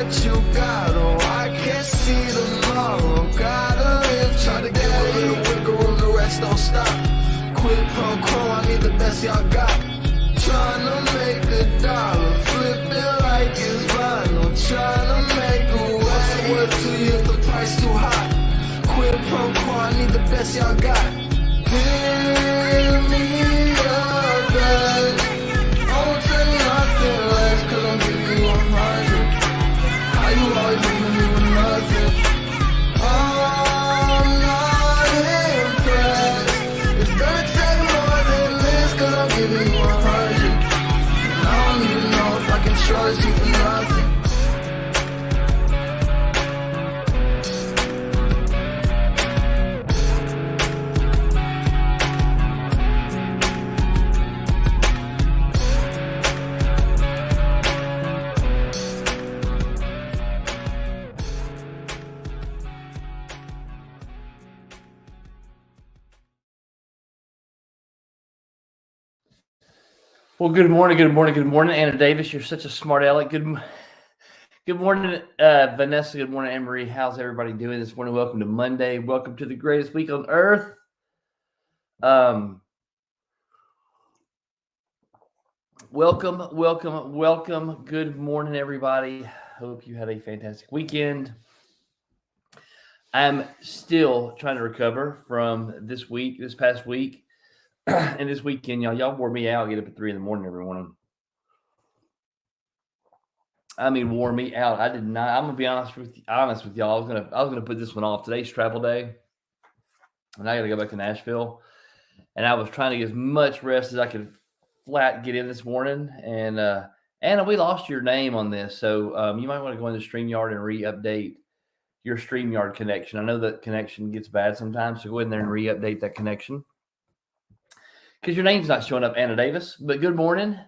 what you got. Oh, I can't see tomorrow. Gotta live, try to get a little wiggle room, the rest don't stop. Quid pro quo, I need the best y'all got. Tryna make a dollar, flip it like it's vinyl. Tryna make a way. Worth to you if the price too high. Quid pro quo, I need the best y'all got. Give me a best. Don't tell me nothing less, cause I'm giving you 100. How you always leaving me with nothing? I'm not impressed. It's gonna take more than this, cause I'm giving you 100. And I don't even know if I can trust you for nothing. Well, good morning. Anna Davis, you're such a smart aleck. Good morning, Vanessa. Good morning, Anne-Marie. How's everybody doing this morning? Welcome to Monday. Welcome to the greatest week on earth. Welcome. Good morning, everybody. Hope you had a fantastic weekend. I'm still trying to recover from this past week. And this weekend, y'all wore me out. I get up at 3 a.m. every morning. I mean, wore me out. I did not. I'm gonna be honest with y'all. I was gonna put this one off. Today's travel day, and I got to go back to Nashville. And I was trying to get as much rest as I could flat get in this morning. And Anna, we lost your name on this, so you might want to go into StreamYard and re-update your StreamYard connection. I know that connection gets bad sometimes, so go in there and re-update that connection. Because your name's not showing up, Anna Davis. But good morning,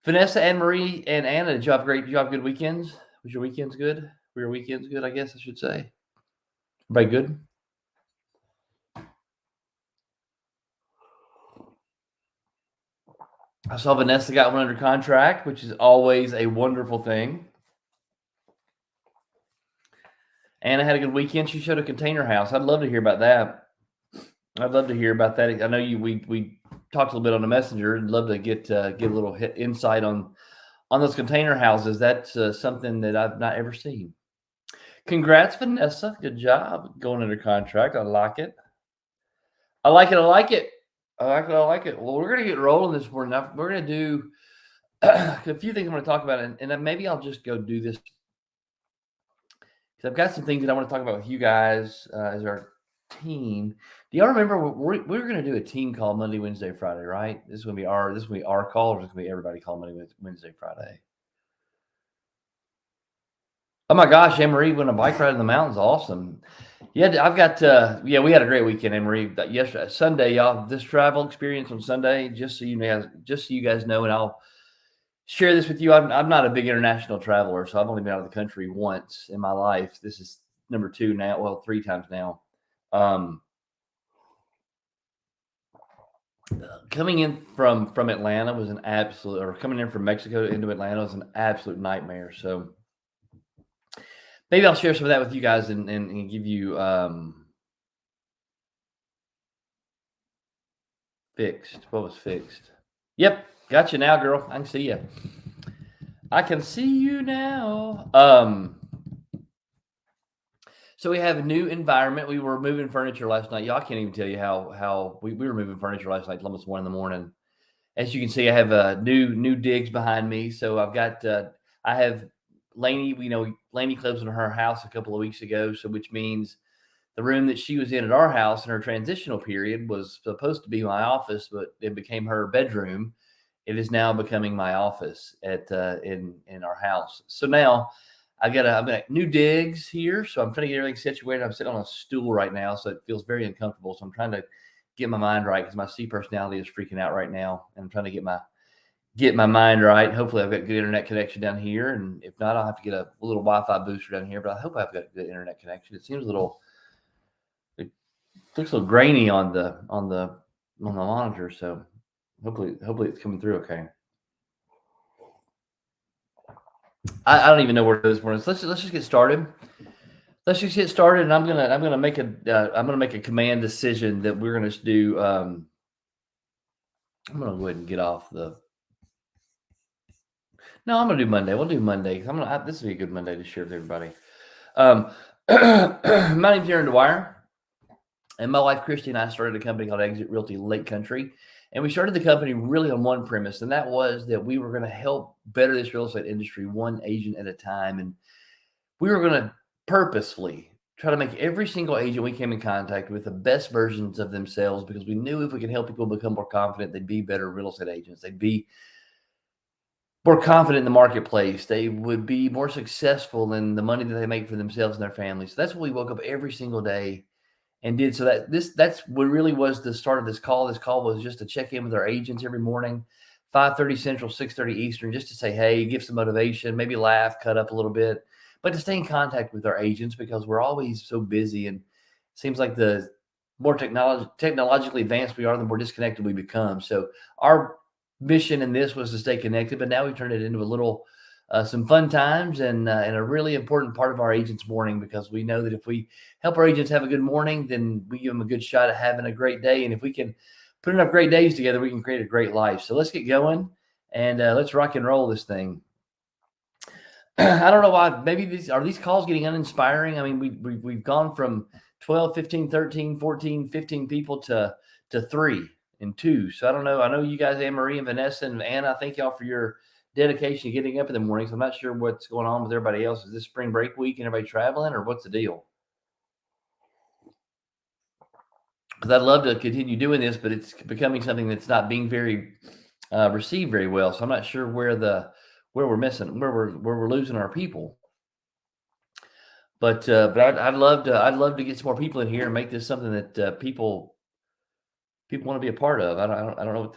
Vanessa, Anne-Marie, and Anna. Did you have good weekends? Was your weekends good? Were your weekends good, I guess I should say? Everybody good? I saw Vanessa got one under contract, which is always a wonderful thing. Anna had a good weekend. She showed a container house. I'd love to hear about that. I know we talked a little bit on the messenger. I'd love to get a little insight on those container houses. That's something that I've not ever seen. Congrats, Vanessa. Good job going under contract. I like it. I like it. Well, we're going to get rolling this morning. We're going to do a few things I'm going to talk about, and maybe I'll just go do this because I've got some things that I want to talk about with you guys as our team. Do y'all remember we're going to do a team call Monday, Wednesday, Friday, right? This is going to be our call, or is it going to be everybody call Monday, Wednesday, Friday? Oh my gosh, Anne-Marie went on a bike ride in the mountains. Awesome. Yeah, I've got we had a great weekend, Anne-Marie. Yesterday, Sunday, y'all, this travel experience on Sunday, just so you guys know, and I'll share this with you. I'm not a big international traveler, so I've only been out of the country once in my life. This is number 2 now. Well, 3 times now. Coming in from Atlanta was an absolute, or coming in from Mexico into Atlanta was an absolute nightmare. So maybe I'll share some of that with you guys and give you fixed. What was fixed? Yep, got you now, girl. I can see you. I can see you now. So we have a new environment. We were moving furniture last night. Y'all can't even tell you how we were moving furniture last night till almost 1 a.m. As you can see, I have new digs behind me. So I've got I have Lainey. Lainey lives in her house a couple of weeks ago, so which means the room that she was in at our house in her transitional period was supposed to be my office, but it became her bedroom. It is now becoming my office at in our house. So now I've got new digs here, so I'm trying to get everything situated. I'm sitting on a stool right now, so it feels very uncomfortable. So I'm trying to get my mind right because my C personality is freaking out right now, and I'm trying to get my mind right. Hopefully, I've got good internet connection down here, and if not, I'll have to get a little Wi-Fi booster down here. But I hope I've got good internet connection. It seems it looks a little grainy on the monitor, so hopefully it's coming through okay. I don't even know where this morning. So let's just get started. Let's just get started, and I'm gonna make a command decision that we're gonna do. I'm gonna go ahead and get off the. No, I'm gonna do Monday. We'll do Monday. This will be a good Monday to share with everybody. My name's Aaron Dwyer, and my wife Christy and I started a company called Exit Realty Lake Country, and we started the company really on one premise, and that was that we were going to help better this real estate industry one agent at a time, and we were going to purposefully try to make every single agent we came in contact with the best versions of themselves, because we knew if we could help people become more confident, they'd be better real estate agents. They'd be more confident in the marketplace. They would be more successful in the money that they make for themselves and their families. So that's what we woke up every single day and did. So that's what really was the start of this call. This call was just to check in with our agents every morning, 5:30 Central, 6:30 Eastern, just to say, hey, give some motivation, maybe laugh, cut up a little bit, but to stay in contact with our agents, because we're always so busy, and it seems like the more technologically advanced we are, the more disconnected we become. So our mission in this was to stay connected, but now we've turned it into a little some fun times and a really important part of our agents' morning, because we know that if we help our agents have a good morning, then we give them a good shot at having a great day. And if we can put enough great days together, we can create a great life. So let's get going and let's rock and roll this thing. I don't know why. Maybe these calls getting uninspiring. I mean, we've gone from 12, 15, 13, 14, 15 people to 3 and 2. So I don't know. I know you guys, Anne Marie and Vanessa and Anna, thank y'all for your dedication to getting up in the mornings. I'm not sure what's going on with everybody else. Is this spring break week and everybody traveling, or what's the deal? Because I'd love to continue doing this, but it's becoming something that's not being very received very well. So I'm not sure where we're missing, where we're losing our people. But I'd love to get some more people in here and make this something that people want to be a part of. I don't know what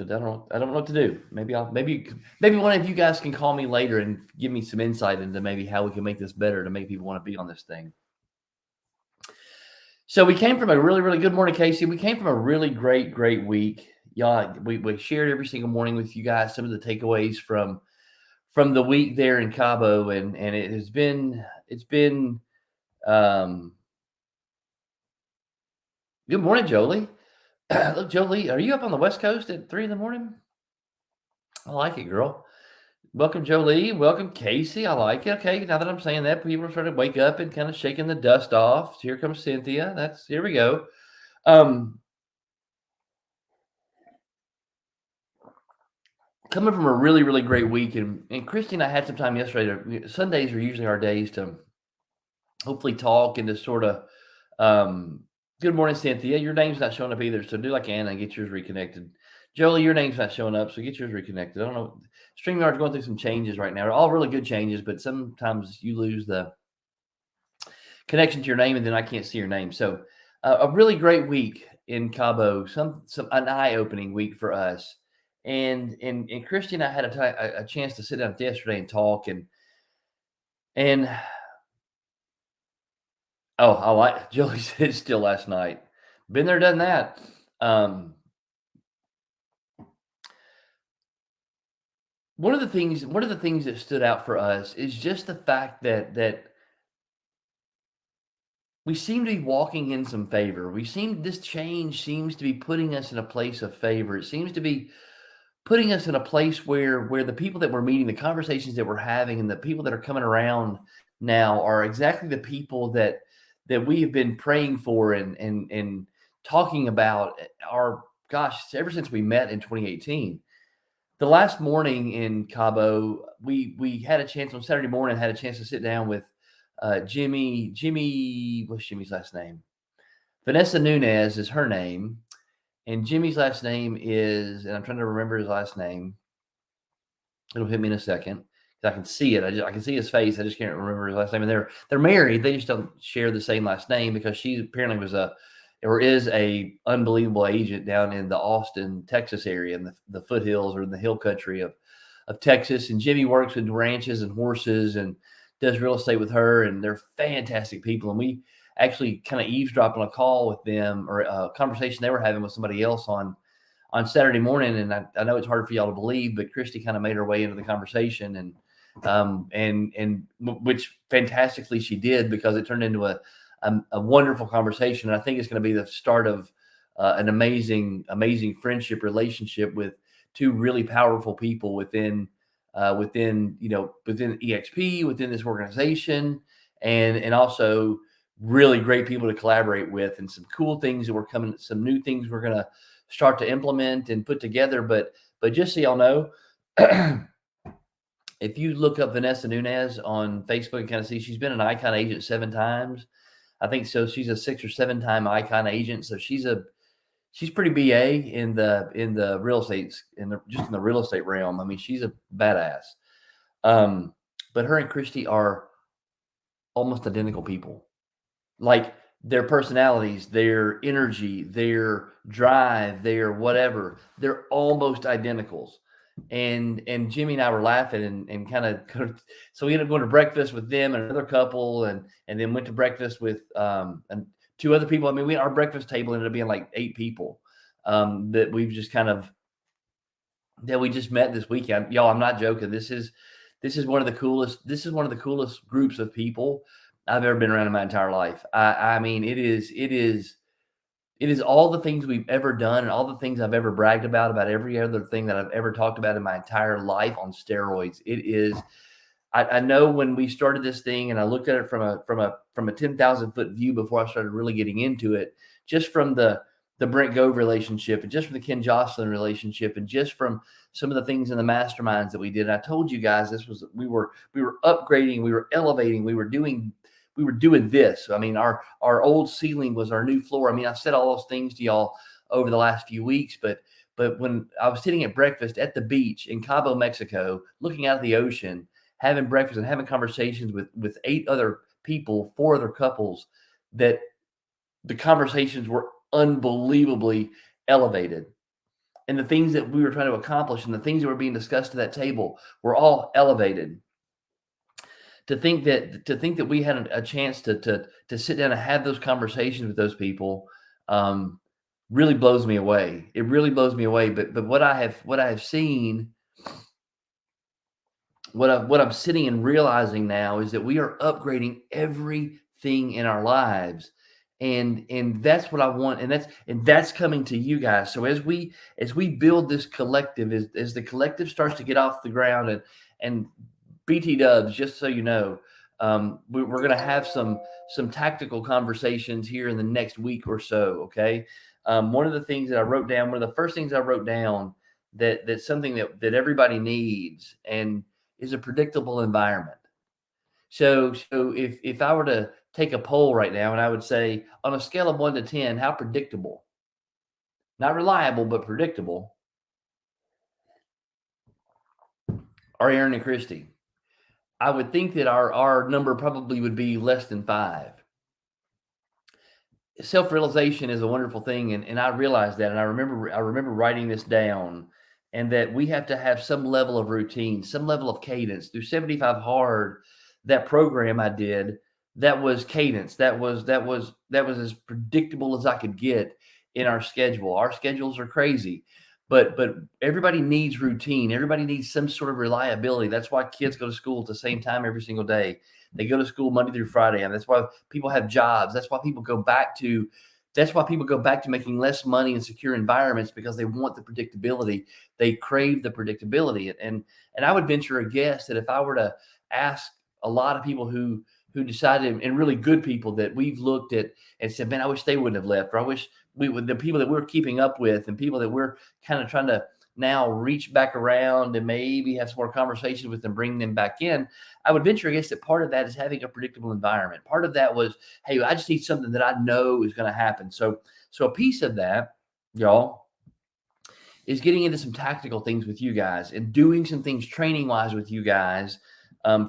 to do. Maybe one of you guys can call me later and give me some insight into maybe how we can make this better to make people want to be on this thing. So we came from a really, really good morning, Casey. We came from a really great week. Y'all, we shared every single morning with you guys some of the takeaways from the week there in Cabo, and it's been good morning, Jolie. Look, Jolie, are you up on the West Coast at 3 a.m? I like it, girl. Welcome, Jolie. Welcome, Casey. I like it. Okay, now that I'm saying that, people are starting to wake up and kind of shaking the dust off. Here comes Cynthia. Here we go. Coming from a really, really great week, and Christy and I had some time yesterday. Sundays are usually our days to hopefully talk and to sort of good morning, Cynthia. Your name's not showing up either, so do like Anna and get yours reconnected. Jolie, your name's not showing up, so get yours reconnected. I don't know. StreamYard's going through some changes right now. They're all really good changes, but sometimes you lose the connection to your name, and then I can't see your name. So a really great week in Cabo, an eye-opening week for us. And Christy and I had a chance to sit down yesterday and talk, and oh, I like Jolie said still last night. Been there, done that. One of the things that stood out for us is just the fact that we seem to be walking in some favor. This change seems to be putting us in a place of favor. It seems to be putting us in a place where the people that we're meeting, the conversations that we're having, and the people that are coming around now are exactly the people that we have been praying for and talking about ever since we met in 2018. The last morning in Cabo, we had a chance on Saturday morning, had a chance to sit down with Jimmy, what's Jimmy's last name? Vanessa Nunez is her name. And Jimmy's last name is, and I'm trying to remember his last name. It'll hit me in a second. I can see it. I can see his face. I just can't remember his last name. And they're married. They just don't share the same last name, because she apparently is a unbelievable agent down in the Austin, Texas area, in the foothills or in the hill country of Texas. And Jimmy works with ranches and horses and does real estate with her. And they're fantastic people. And we actually kind of eavesdropped on a call with them, or a conversation they were having with somebody else on Saturday morning. And I know it's hard for y'all to believe, but Christy kind of made her way into the conversation. And which fantastically she did, because it turned into a wonderful conversation. And I think it's going to be the start of an amazing friendship relationship with two really powerful people within EXP, within this organization, and also really great people to collaborate with, and some cool things that we're coming, some new things we're going to start to implement and put together. But just so y'all know, if you look up Vanessa Nunez on Facebook and kind of see, she's been an Icon agent 7 times. I think so. She's a 6 or 7 time Icon agent. So she's pretty BA in the real estate, in the real estate realm. I mean, she's a badass. But her and Christy are almost identical people. Like, their personalities, their energy, their drive, their whatever, they're almost identicals. And Jimmy and I were laughing and kind of, so we ended up going to breakfast with them and another couple, and then went to breakfast with and 2 other people. I mean, our breakfast table ended up being like 8 people that we've just that we just met this weekend. Y'all, I'm not joking. This is one of the coolest. This is one of the coolest groups of people I've ever been around in my entire life. I mean, it is all the things we've ever done and all the things I've ever bragged about every other thing that I've ever talked about in my entire life on steroids. It is. I know when we started this thing, and I looked at it from a 10,000 foot view before I started really getting into it, just from the Brent Gove relationship, and just from the Ken Jocelyn relationship, and just from some of the things in the masterminds that we did. And I told you guys, we were upgrading, we were elevating, we were doing this. I mean, our old ceiling was our new floor. I mean, I've said all those things to y'all over the last few weeks, but when I was sitting at breakfast at the beach in Cabo, Mexico, looking out at the ocean, having breakfast and having conversations with 8 other people, 4 other couples, that the conversations were unbelievably elevated. And the things that we were trying to accomplish and the things that were being discussed at that table were all elevated. To think that we had a chance to sit down and have those conversations with those people really blows me away. It really blows me away. But what I have seen, what I'm sitting and realizing now, is that we are upgrading everything in our lives. And that's what I want. And that's coming to you guys. So as we build this collective, as the collective starts to get off the ground, and BT Dubs, just so you know, we're going to have some tactical conversations here in the next week or so. Okay. One of the things that I wrote down, one of the first things I wrote down, that's something that everybody needs, and is a predictable environment. So if I were to take a poll right now, and I would say, on a scale of 1 to 10, how predictable, not reliable, but predictable, are Aaron and Christy? I would think that our number probably would be less than 5. Self-realization is a wonderful thing, and I realized that, and I remember writing this down, and that we have to have some level of routine, some level of cadence. Through 75 Hard, that program I did, that was cadence. That was as predictable as I could get in our schedule. Our schedules are crazy. But everybody needs routine. Everybody needs some sort of reliability. That's why kids go to school at the same time every single day. They go to school Monday through Friday, and that's why people have jobs. That's why people go back to making less money in secure environments, because they want the predictability. They crave the predictability. And I would venture a guess that if I were to ask a lot of people who decided, and really good people that we've looked at and said, man, I wish they wouldn't have left, or I wish the people that we're keeping up with, and people that we're kind of trying to now reach back around and maybe have some more conversations with them, bring them back in, I would venture a guess that part of that is having a predictable environment. Part of that was, hey, I just need something that I know is going to happen. So a piece of that, y'all, is getting into some tactical things with you guys, and doing some things training wise with you guys,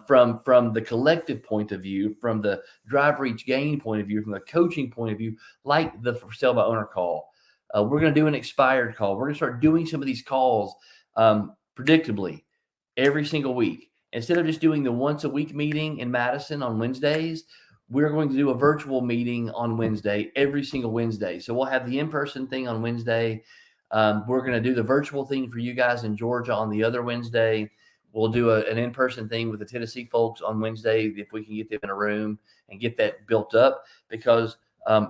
from the collective point of view, from the drive, reach, gain point of view, from the coaching point of view, like the For Sale by Owner call. We're going to do an expired call. We're going to start doing some of these calls predictably every single week. Instead of just doing the once a week meeting in Madison on Wednesdays, we're going to do a virtual meeting on Wednesday, every single Wednesday. So we'll have the in-person thing on Wednesday. We're going to do the virtual thing for you guys in Georgia on the other Wednesday. We'll do an in-person thing with the Tennessee folks on Wednesday if we can get them in a room and get that built up, because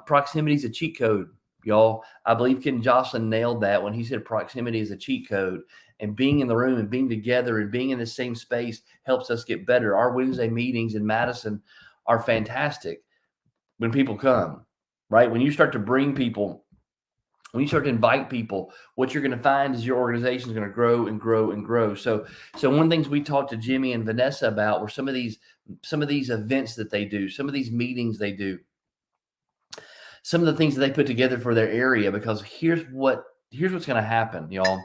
proximity is a cheat code, y'all. I believe Ken Jocelyn nailed that when he said proximity is a cheat code, and being in the room and being together and being in the same space helps us get better. Our Wednesday meetings in Madison are fantastic when people come, right? When you start to bring people, when you start to invite people, what you're going to find is your organization is going to grow and grow and grow. So one of the things we talked to Jimmy and Vanessa about were some of these events that they do, some of these meetings they do, some of the things that they put together for their area. Because here's what's going to happen, y'all.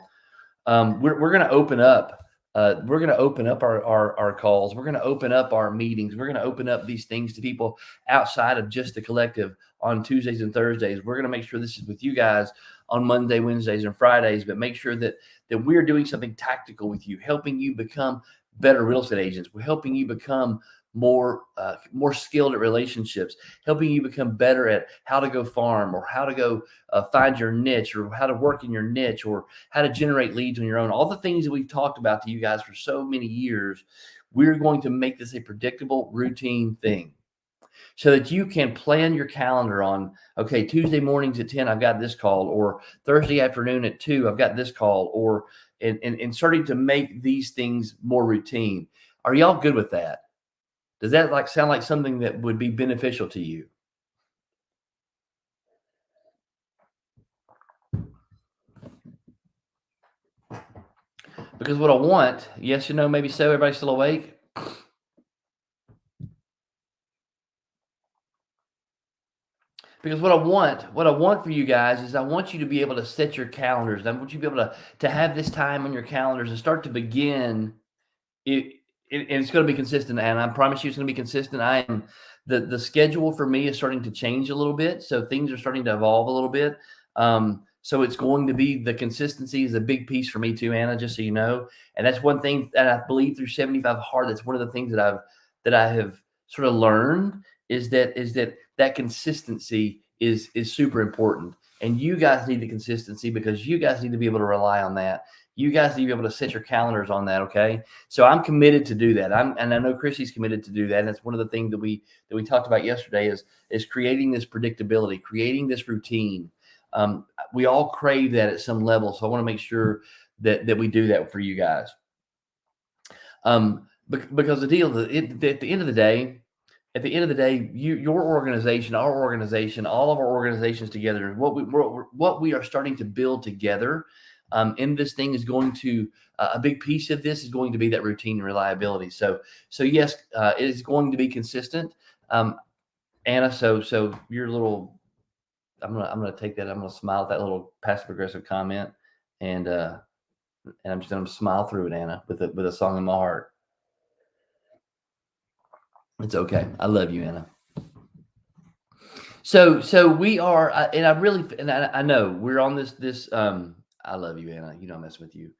We're going to open up. We're going to open up our calls. We're going to open up our meetings. We're going to open up these things to people outside of just the collective on Tuesdays and Thursdays. We're going to make sure this is with you guys on Monday, Wednesdays, and Fridays, but make sure that we're doing something tactical with you, helping you become better real estate agents. We're helping you become more skilled at relationships, helping you become better at how to go farm, or how to go find your niche, or how to work in your niche, or how to generate leads on your own. All the things that we've talked about to you guys for so many years, we're going to make this a predictable, routine thing so that you can plan your calendar on, okay, Tuesday mornings at 10, I've got this call, or Thursday afternoon at 2, I've got this call, or and starting to make these things more routine. Are y'all good with that? Does that sound like something that would be beneficial to you? Because what I want, yes or no, maybe so, everybody's still awake? Because what I want for you guys is I want you to be able to set your calendars. I want you to be able to have this time on your calendars and start to begin it. And it's going to be consistent, and I promise you it's going to be consistent. The schedule for me is starting to change a little bit, so things are starting to evolve a little bit. So it's going to be, the consistency is a big piece for me too, Anna, just so you know. And that's one thing that I believe through 75 Hard. That's one of the things that I have sort of learned is that consistency is super important. And you guys need the consistency, because you guys need to be able to rely on that. You guys need to be able to set your calendars on that. Okay. So I'm committed to do that. And I know Chrissy's committed to do that. And that's one of the things that we talked about yesterday is creating this predictability, creating this routine. We all crave that at some level. So I want to make sure that we do that for you guys. Because the deal, at the end of the day, your organization, our organization, all of our organizations together, what we are starting to build together in this thing is going to, a big piece of this is going to be that routine and reliability. So yes, it is going to be consistent. Anna, so your little, I'm gonna take that. I'm gonna smile at that little passive aggressive comment, and I'm just gonna smile through it, Anna, with a song in my heart. It's okay. I love you, Anna. So we are, and I know we're on this. I love you, Anna. You know, I'm messing with you.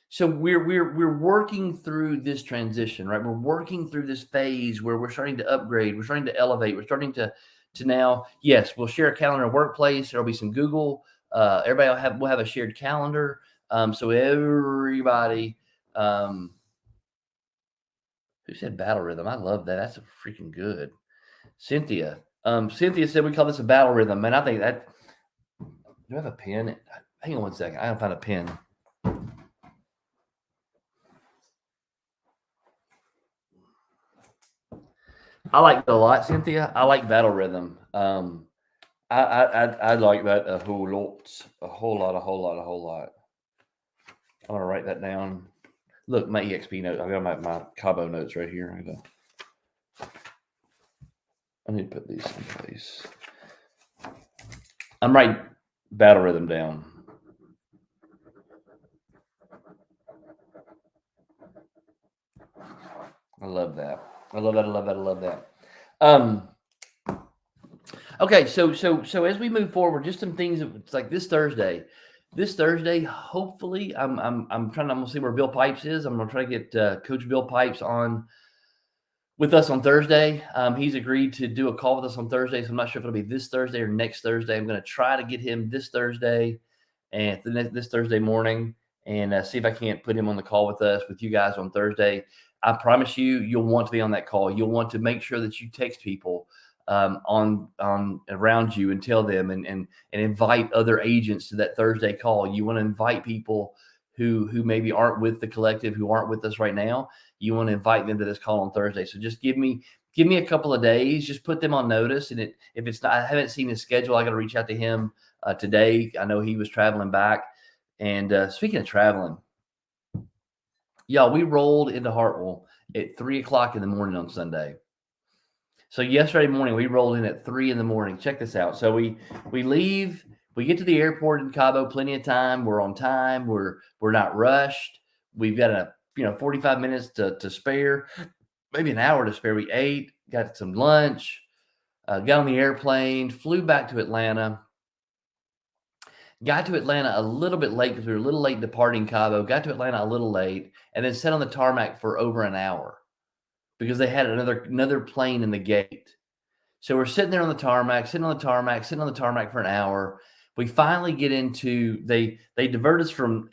So we're working through this transition, right? We're working through this phase where we're starting to upgrade, we're starting to elevate, we're starting to now, yes, we'll share a calendar in workplace. There'll be some Google. Everybody we'll have a shared calendar. So everybody, who said battle rhythm? I love that. That's freaking good. Cynthia said we call this a battle rhythm. Man, I think that, do I have a pen? Hang on one second. I gotta find a pen. I like it a lot, Cynthia. I like battle rhythm. I like that a whole lot. I'm gonna write that down. Look, my EXP notes. I've got my Cabo notes right here. I need to put these in place. I'm writing battle rhythm down. I love that. Okay, so as we move forward, just some things. It's like this Thursday, hopefully, I'm gonna see where Bill Pipes is. I'm gonna try to get Coach Bill Pipes on with us on Thursday. He's agreed to do a call with us on Thursday, so I'm not sure if it'll be this Thursday or next Thursday. I'm gonna try to get him this Thursday and this Thursday morning, and see if I can't put him on the call with you guys on Thursday. I promise you'll want to be on that call. You'll want to make sure that you text people on around you and tell them and invite other agents to that Thursday call. You want to invite people who maybe aren't with the collective, who aren't with us right now. You want to invite them to this call on Thursday. So just give me a couple of days, just put them on notice. And if it's not, I haven't seen his schedule, I got to reach out to him today. I know he was traveling back. And speaking of traveling, y'all, we rolled into Hartwell at 3:00 in the morning on Sunday. So yesterday morning, we rolled in at 3 in the morning. Check this out. So we leave, we get to the airport in Cabo, plenty of time. We're on time. We're not rushed. We've got 45 minutes to spare, maybe an hour to spare. We ate, got some lunch, got on the airplane, flew back to Atlanta. Got to Atlanta a little bit late because we were a little late departing Cabo. Got to Atlanta a little late, and then sat on the tarmac for over an hour because they had another plane in the gate. So we're sitting there on the tarmac, sitting on the tarmac for an hour. We finally get into they divert us from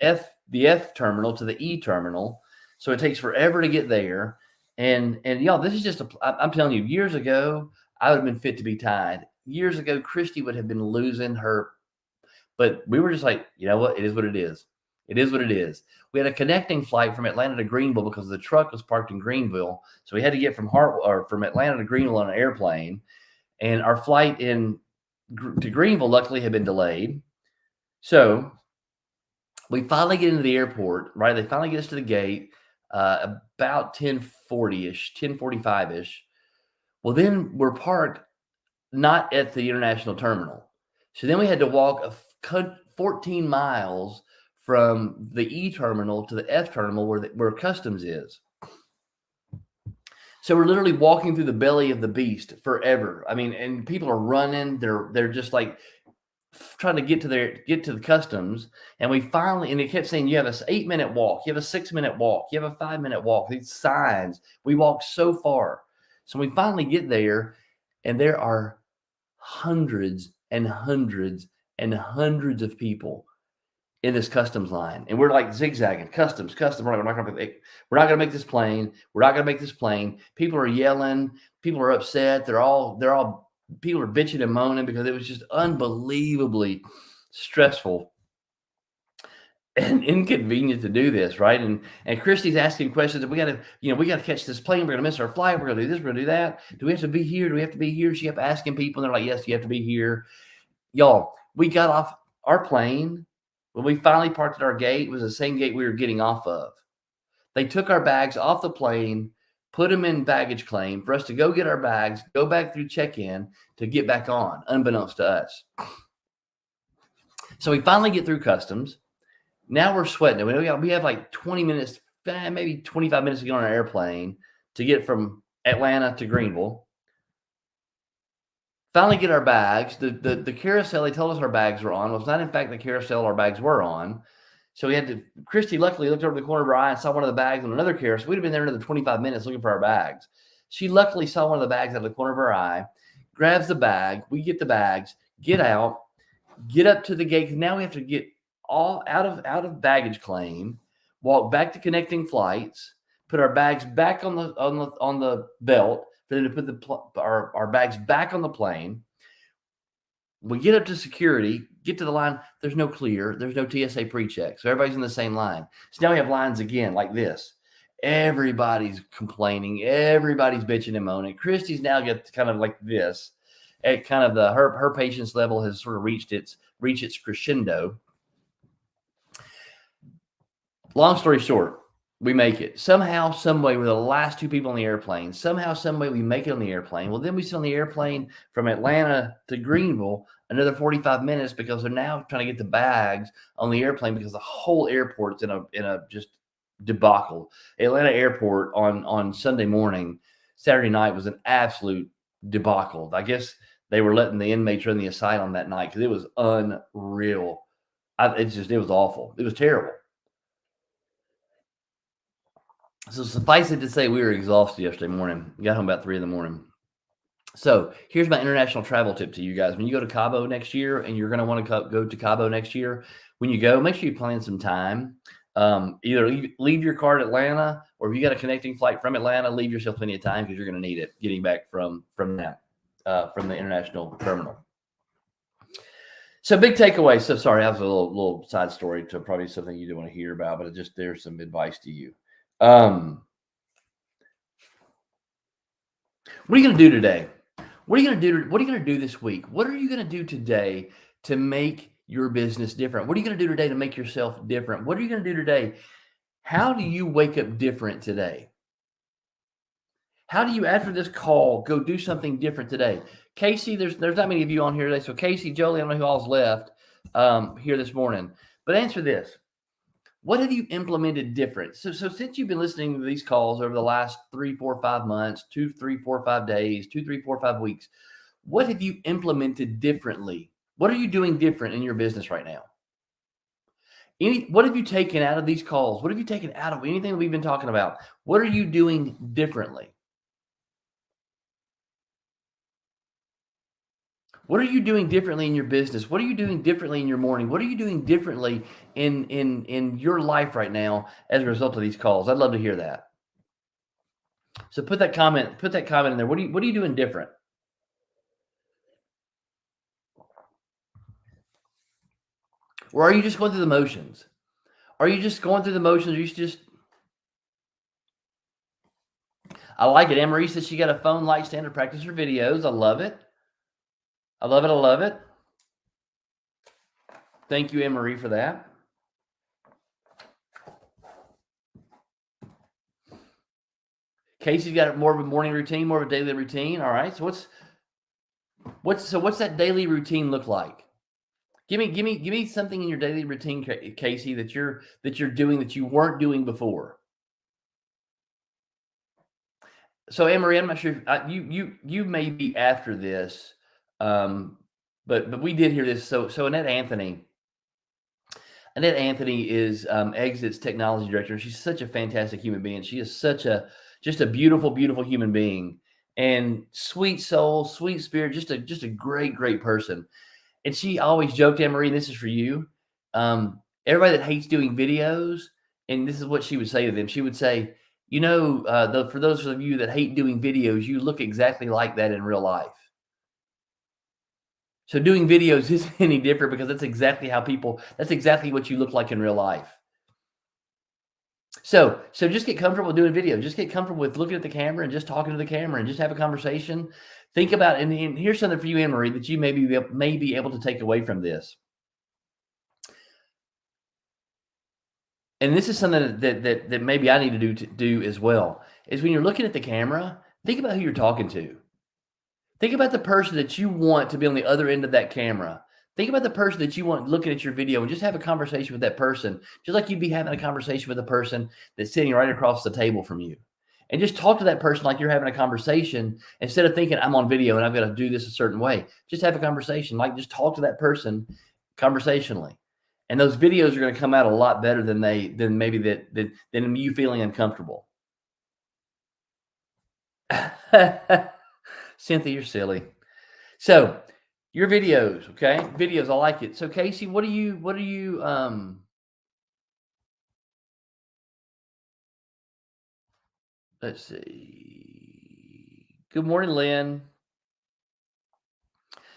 the F terminal to the E terminal, so it takes forever to get there. And y'all, this is just I'm telling you, years ago I would have been fit to be tied. Years ago, Christy would have been losing her. But we were just like, you know what? It is what it is. It is what it is. We had a connecting flight from Atlanta to Greenville because the truck was parked in Greenville. So we had to get from Atlanta to Greenville on an airplane. And our flight to Greenville luckily had been delayed. So we finally get into the airport, right? They finally get us to the gate about 10:40-ish, 10:45-ish. Well, then we're parked not at the international terminal. So then we had to walk 14 miles from the E terminal to the F terminal where customs is. So we're literally walking through the belly of the beast forever. I mean, and people are running. They're just like trying to get to the customs. And we finally, and it kept saying, you have an 8-minute walk, you have a 6-minute walk, you have a 5-minute walk. These signs. We walked so far. So we finally get there, and there are hundreds and hundreds and hundreds of people in this customs line, and we're like zigzagging. Customs. We're not going to make this plane. We're not going to make this plane. People are yelling. People are upset. People are bitching and moaning because it was just unbelievably stressful and inconvenient to do this, right? And Christy's asking questions. We got to catch this plane. We're going to miss our flight. We're going to do this. We're going to do that. Do we have to be here? Do we have to be here? She kept asking people, and they're like, yes, you have to be here. Y'all, we got off our plane. When we finally parked at our gate, it was the same gate we were getting off of. They took our bags off the plane, put them in baggage claim for us to go get our bags, go back through check-in to get back on, unbeknownst to us. So we finally get through customs. Now we're sweating. We have like 20 minutes, maybe 25 minutes to get on an airplane to get from Atlanta to Greenville. Finally get our bags. The carousel they told us our bags were on was not, in fact, the carousel our bags were on. So we had to, Christy luckily looked over the corner of her eye and saw one of the bags on another carousel. We'd have been there another 25 minutes looking for our bags. She luckily saw one of the bags out of the corner of her eye, grabs the bag. We get the bags, get out, get up to the gate. Now we have to get all out of baggage claim, walk back to connecting flights, put our bags back on the belt, for them to put our bags back on the plane. We get up to security, get to the line. There's no clear. There's no TSA pre-check. So everybody's in the same line. So now we have lines again like this. Everybody's complaining. Everybody's bitching and moaning. Christy's now got kind of like this. At kind of her patience level has sort of reached its crescendo. Long story short, we make it. Somehow, some way, we're the last two people on the airplane. Somehow, some way, we make it on the airplane. Well, then we sit on the airplane from Atlanta to Greenville another 45 minutes because they're now trying to get the bags on the airplane because the whole airport's in a just debacle. Atlanta airport on Sunday morning, Saturday night was an absolute debacle. I guess they were letting the inmates run the asylum that night because it was unreal. It was awful. It was terrible. So suffice it to say, we were exhausted yesterday morning. We got home about 3 in the morning. So here's my international travel tip to you guys. When you go to Cabo next year, and you're going to want to go to Cabo next year, when you go, make sure you plan some time. Either leave your car at Atlanta, or if you got a connecting flight from Atlanta, leave yourself plenty of time because you're going to need it getting back from the international terminal. So big takeaway. So sorry, that was a little side story to probably something you don't want to hear about, but there's some advice to you. What are you going to do today? What are you going to do this week? What are you going to do today to make your business different? What are you going to do today to make yourself different? What are you going to do today? How do you wake up different today? How do you, after this call, go do something different today? Casey, there's not many of you on here today. So Casey, Jolie, I don't know who all's left here this morning. But answer this. What have you implemented different? So since you've been listening to these calls over the last 3, 4, 5 months, 2, 3, 4, 5 days, 2, 3, 4, 5 weeks, what have you implemented differently? What are you doing different in your business right now? What have you taken out of these calls? What have you taken out of anything that we've been talking about? What are you doing differently? What are you doing differently in your business? What are you doing differently in your morning? What are you doing differently in your life right now as a result of these calls? I'd love to hear that. So put that comment in there. What are you doing different? Or are you just going through the motions? Are you just going through the motions? Or you just I like it. Anne-Marie says she got a phone light stand to practice her videos. I love it. I love it. I love it. Thank you, Anne-Marie, for that. Casey's got more of a morning routine, more of a daily routine. All right. So what's that daily routine look like? Give me something in your daily routine, Casey, that you're doing that you weren't doing before. So Anne-Marie, I'm not sure if you may be after this, but we did hear this. So Annette Anthony is Exit's technology director. She's such a fantastic human being. She is just a beautiful, beautiful human being, and sweet soul, sweet spirit, just a great person. And she always joked, Anne-Marie, this is for you. Everybody that hates doing videos, and this is what she would say to them. She would say, for those of you that hate doing videos, you look exactly like that in real life. So doing videos isn't any different because that's exactly what you look like in real life. So just get comfortable doing video. Just get comfortable with looking at the camera and just talking to the camera and just have a conversation. Think about, and here's something for you, Anne-Marie, that you may be able to take away from this. And this is something that maybe I need to do as well, is when you're looking at the camera, think about who you're talking to. Think about the person that you want to be on the other end of that camera. Think about the person that you want looking at your video, and just have a conversation with that person, just like you'd be having a conversation with a person that's sitting right across the table from you. And just talk to that person like you're having a conversation, instead of thinking I'm on video and I've got to do this a certain way. Just have a conversation, just talk to that person conversationally. And those videos are going to come out a lot better than you feeling uncomfortable. Cynthia, you're silly. So your videos, okay? Videos, I like it. So Casey, what are you let's see. Good morning, Lynn.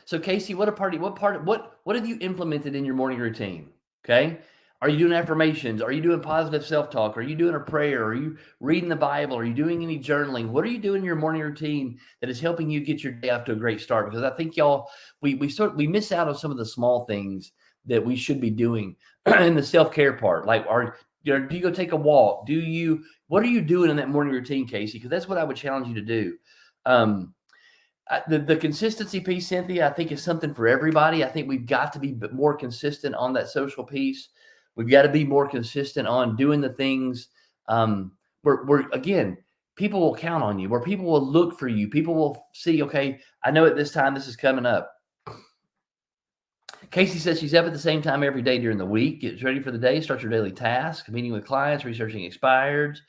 So Casey, what have you implemented in your morning routine? Okay. Are you doing affirmations? Are you doing positive self-talk? Are you doing a prayer? Are you reading the Bible? Are you doing any journaling? What are you doing in your morning routine that is helping you get your day off to a great start? Because I think we miss out on some of the small things that we should be doing in the self-care part. Like, do you go take a walk? What are you doing in that morning routine, Casey? Because that's what I would challenge you to do. The consistency piece, Cynthia, I think is something for everybody. I think we've got to be more consistent on that social piece. We've got to be more consistent on doing the things where again, people will count on you, where people will look for you. People will see, okay, I know at this time this is coming up. Casey says she's up at the same time every day during the week, gets ready for the day, starts her daily task, meeting with clients, researching expireds,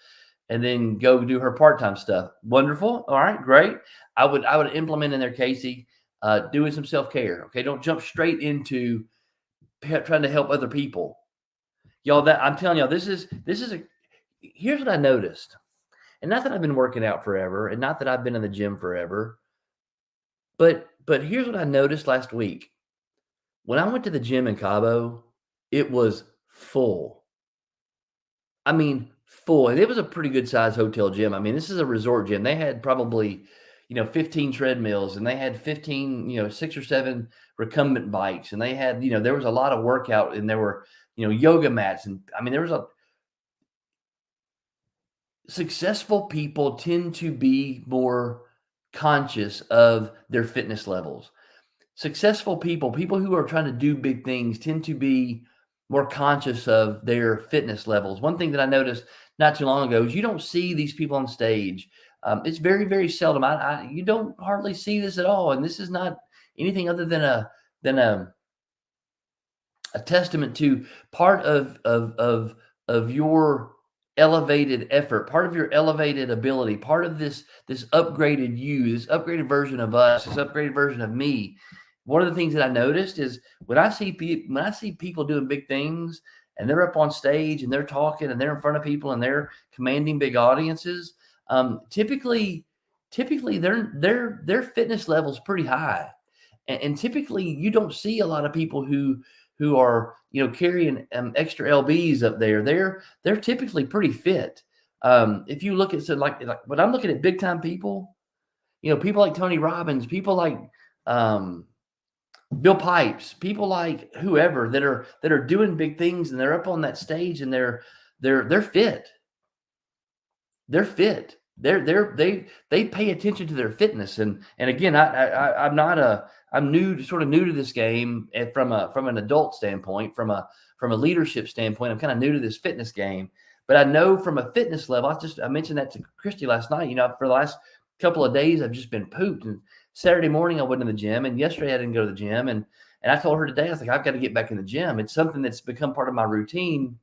and then go do her part-time stuff. Wonderful. All right, great. I would implement in there, Casey, doing some self-care. Okay, don't jump straight into trying to help other people. Y'all, that I'm telling y'all, this is here's what I noticed. And not that I've been working out forever, and not that I've been in the gym forever, but here's what I noticed last week. When I went to the gym in Cabo, it was full. I mean, full, and it was a pretty good sized hotel gym. I mean, this is a resort gym. They had probably, 15 treadmills, and they had 15, 6 or 7 recumbent bikes, and they had, there was a lot of workout, and there were, yoga mats, and I mean, there was a successful people tend to be more conscious of their fitness levels. Successful people who are trying to do big things tend to be more conscious of their fitness levels. One thing that I noticed not too long ago is you don't see these people on stage. It's very, very seldom. You don't hardly see this at all, and this is not anything other than a testament to part of your elevated effort, part of your elevated ability, part of this upgraded you, this upgraded version of us, this upgraded version of me. One of the things that I noticed is when I see people doing big things and they're up on stage and they're talking and they're in front of people and they're commanding big audiences, typically their fitness level's pretty high, and typically you don't see a lot of people who are carrying extra lbs up there. They're typically pretty fit. If you look at like when I'm looking at big time people, people like Tony Robbins, people like Bill Pipes, people like whoever that are doing big things and they're up on that stage and they're fit. They're fit. They pay attention to their fitness. And again, I'm sort of new to this game, and from an adult standpoint, from a leadership standpoint, I'm kind of new to this fitness game. But I know from a fitness level, I mentioned that to Christy last night. For the last couple of days, I've just been pooped. And Saturday morning, I went to the gym, and yesterday I didn't go to the gym. And I told her today, I was like, I've got to get back in the gym. It's something that's become part of my routine,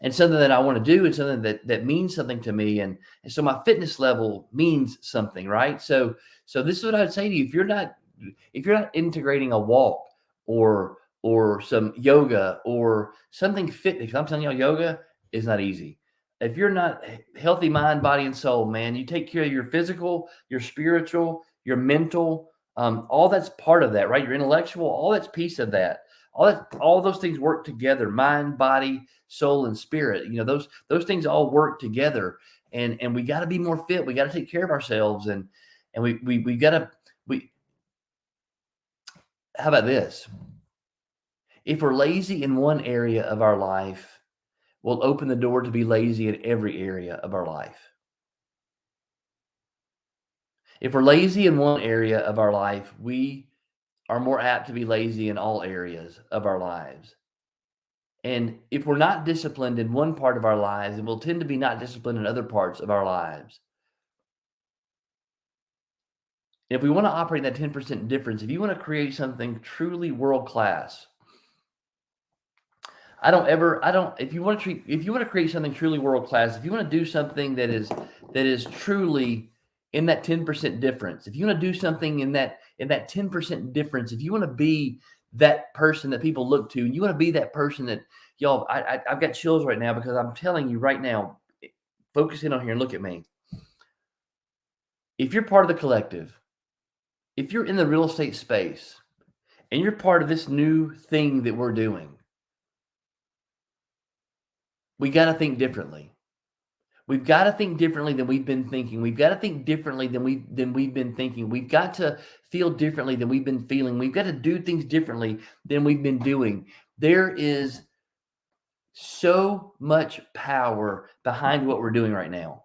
and something that I want to do, and something that means something to me. And so my fitness level means something, right? So this is what I would say to you. If you're not integrating a walk or some yoga or something fitness, I'm telling y'all, yoga is not easy. If you're not healthy mind, body, and soul, man, you take care of your physical, your spiritual, your mental, all that's part of that, right? Your intellectual, all that's piece of that. All those things work together: mind, body, soul, and spirit. Those things all work together, and we got to be more fit. We got to take care of ourselves, and we got to how about this? If we're lazy in one area of our life, we'll open the door to be lazy in every area of our life. If we're lazy in one area of our life, we are more apt to be lazy in all areas of our lives. And if we're not disciplined in one part of our lives, then we'll tend to be not disciplined in other parts of our lives. If we want to operate that 10% difference, if you want to create something truly world class, if you want to create something truly world class, if you want to do something that is truly in that 10% difference, if you want to do something in that 10% difference, if you want to be that person that people look to, and you want to be that person that y'all, I've got chills right now, because I'm telling you right now, focus in on here and look at me. If you're part of the collective, if you're in the real estate space and you're part of this new thing that we're doing, we got to think differently. We've got to think differently than we've been thinking. We've got to think differently than we've been thinking. We've got to feel differently than we've been feeling. We've got to do things differently than we've been doing. There is so much power behind what we're doing right now.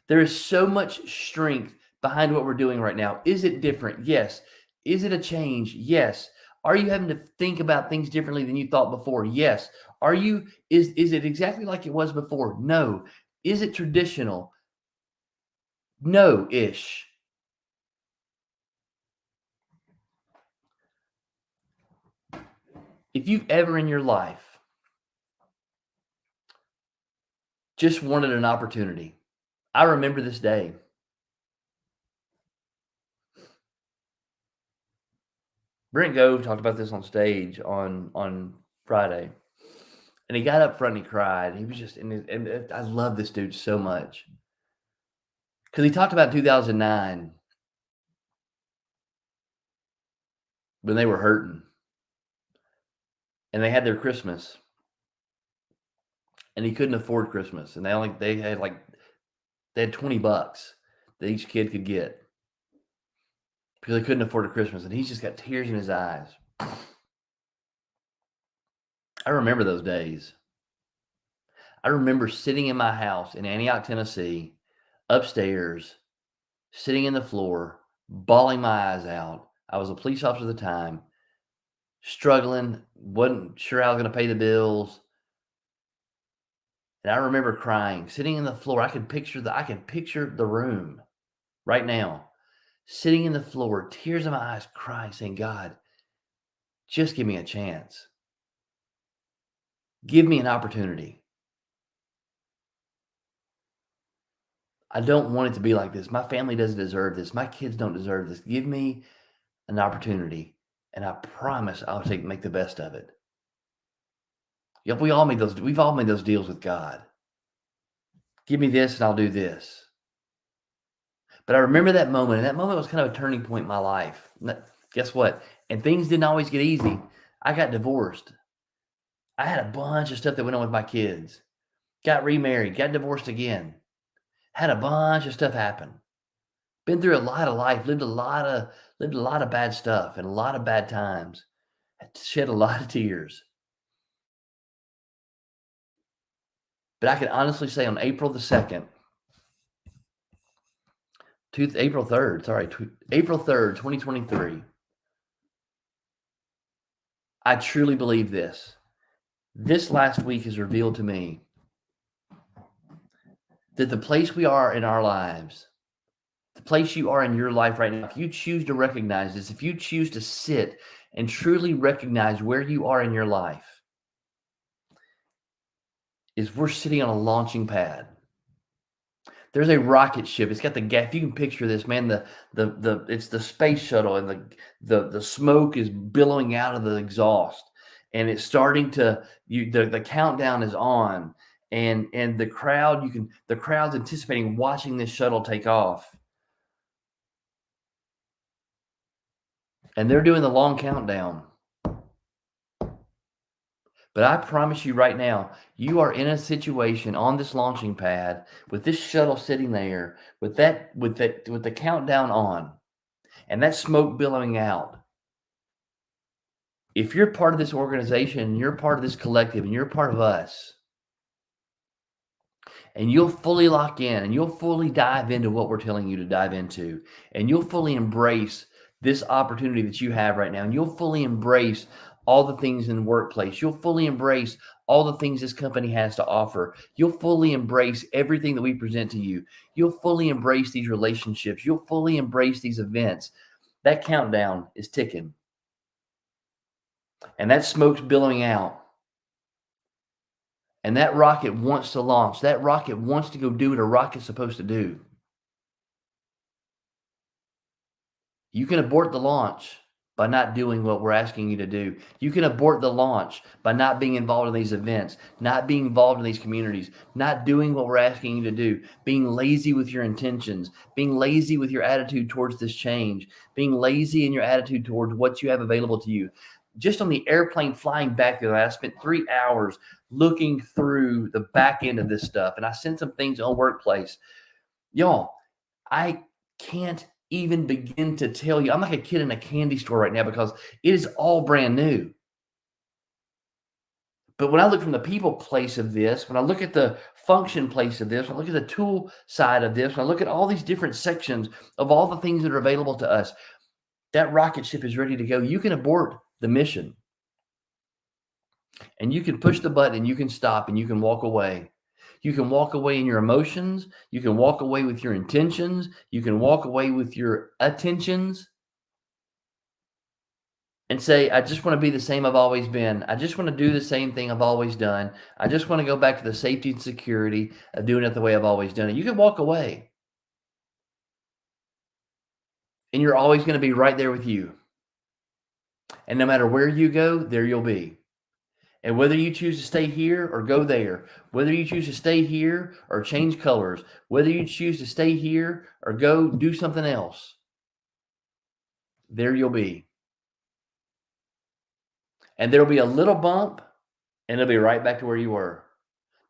There is so much strength behind what we're doing right now. Is it different? Yes. Is it a change? Yes. Are you having to think about things differently than you thought before? Yes. Is it exactly like it was before? No. Is it traditional? No-ish. If you've ever in your life just wanted an opportunity, I remember this day. Brent Gove talked about this on stage on Friday. And he got up front and he cried. He was just, and I love this dude so much because he talked about 2009 when they were hurting and they had their Christmas and he couldn't afford Christmas. And they had $20 that each kid could get because they couldn't afford a Christmas. And he's just got tears in his eyes. I remember those days. I remember sitting in my house in Antioch, Tennessee, upstairs, sitting in the floor, bawling my eyes out. I was a police officer at the time, struggling, wasn't sure how I was going to pay the bills. And I remember crying, sitting in the floor. I can picture the room right now, sitting in the floor, tears in my eyes, crying, saying, God, just give me a chance. Give me an opportunity. I don't want it to be like this. My family doesn't deserve this. My kids don't deserve this. Give me an opportunity, and I promise I'll make the best of it. Yep, we've all made those deals with God. Give me this and I'll do this. But I remember that moment, and that moment was kind of a turning point in my life. Guess what? And things didn't always get easy. I got divorced. I had a bunch of stuff that went on with my kids. Got remarried, got divorced again. Had a bunch of stuff happen. Been through a lot of life, lived a lot of bad stuff and a lot of bad times. Had to shed a lot of tears. But I can honestly say on April 3rd, 2023, I truly believe this. This last week has revealed to me that the place we are in our lives, the place you are in your life right now, if you choose to recognize this, if you choose to sit and truly recognize where you are in your life, is we're sitting on a launching pad. There's a rocket ship. It's got the gas. If you can picture this, man, it's the space shuttle, and the smoke is billowing out of the exhaust, and it's starting to the countdown is on, and the crowd's anticipating watching this shuttle take off. And they're doing the long countdown. But I promise you right now, you are in a situation on this launching pad with this shuttle sitting there with the countdown on and that smoke billowing out. If you're part of this organization, and you're part of this collective, and you're part of us, and you'll fully lock in and you'll fully dive into what we're telling you to dive into, and you'll fully embrace this opportunity that you have right now, and you'll fully embrace all the things in the workplace. You'll fully embrace all the things this company has to offer. You'll fully embrace everything that we present to you. You'll fully embrace these relationships. You'll fully embrace these events. That countdown is ticking. And that smoke's billowing out. And that rocket wants to launch. That rocket wants to go do what a rocket's supposed to do. You can abort the launch by not doing what we're asking you to do. You can abort the launch by not being involved in these events, not being involved in these communities, not doing what we're asking you to do, being lazy with your intentions, being lazy with your attitude towards this change, being lazy in your attitude towards what you have available to you. Just on the airplane flying back there, I spent 3 hours looking through the back end of this stuff, and I sent some things on Workplace. Y'all, I can't even begin to tell you. I'm like a kid in a candy store right now because it is all brand new. But when I look from the people place of this, when I look at the function place of this, when I look at the tool side of this, when I look at all these different sections of all the things that are available to us, that rocket ship is ready to go. You can abort the mission. And you can push the button and you can stop and you can walk away. You can walk away in your emotions. You can walk away with your intentions. You can walk away with your attentions and say, I just want to be the same I've always been. I just want to do the same thing I've always done. I just want to go back to the safety and security of doing it the way I've always done it. You can walk away. And you're always going to be right there with you. And no matter where you go, there you'll be. And whether you choose to stay here or go there, whether you choose to stay here or change colors, whether you choose to stay here or go do something else, there you'll be. And there'll be a little bump and it'll be right back to where you were.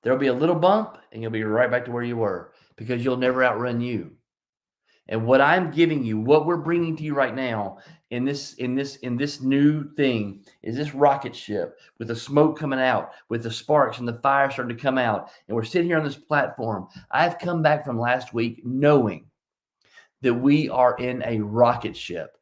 There'll be a little bump and you'll be right back to where you were because you'll never outrun you. And what I'm giving you, what we're bringing to you right now in this new thing is this rocket ship with the smoke coming out, with the sparks and the fire starting to come out. And we're sitting here on this platform. I've come back from last week knowing that we are in a rocket ship.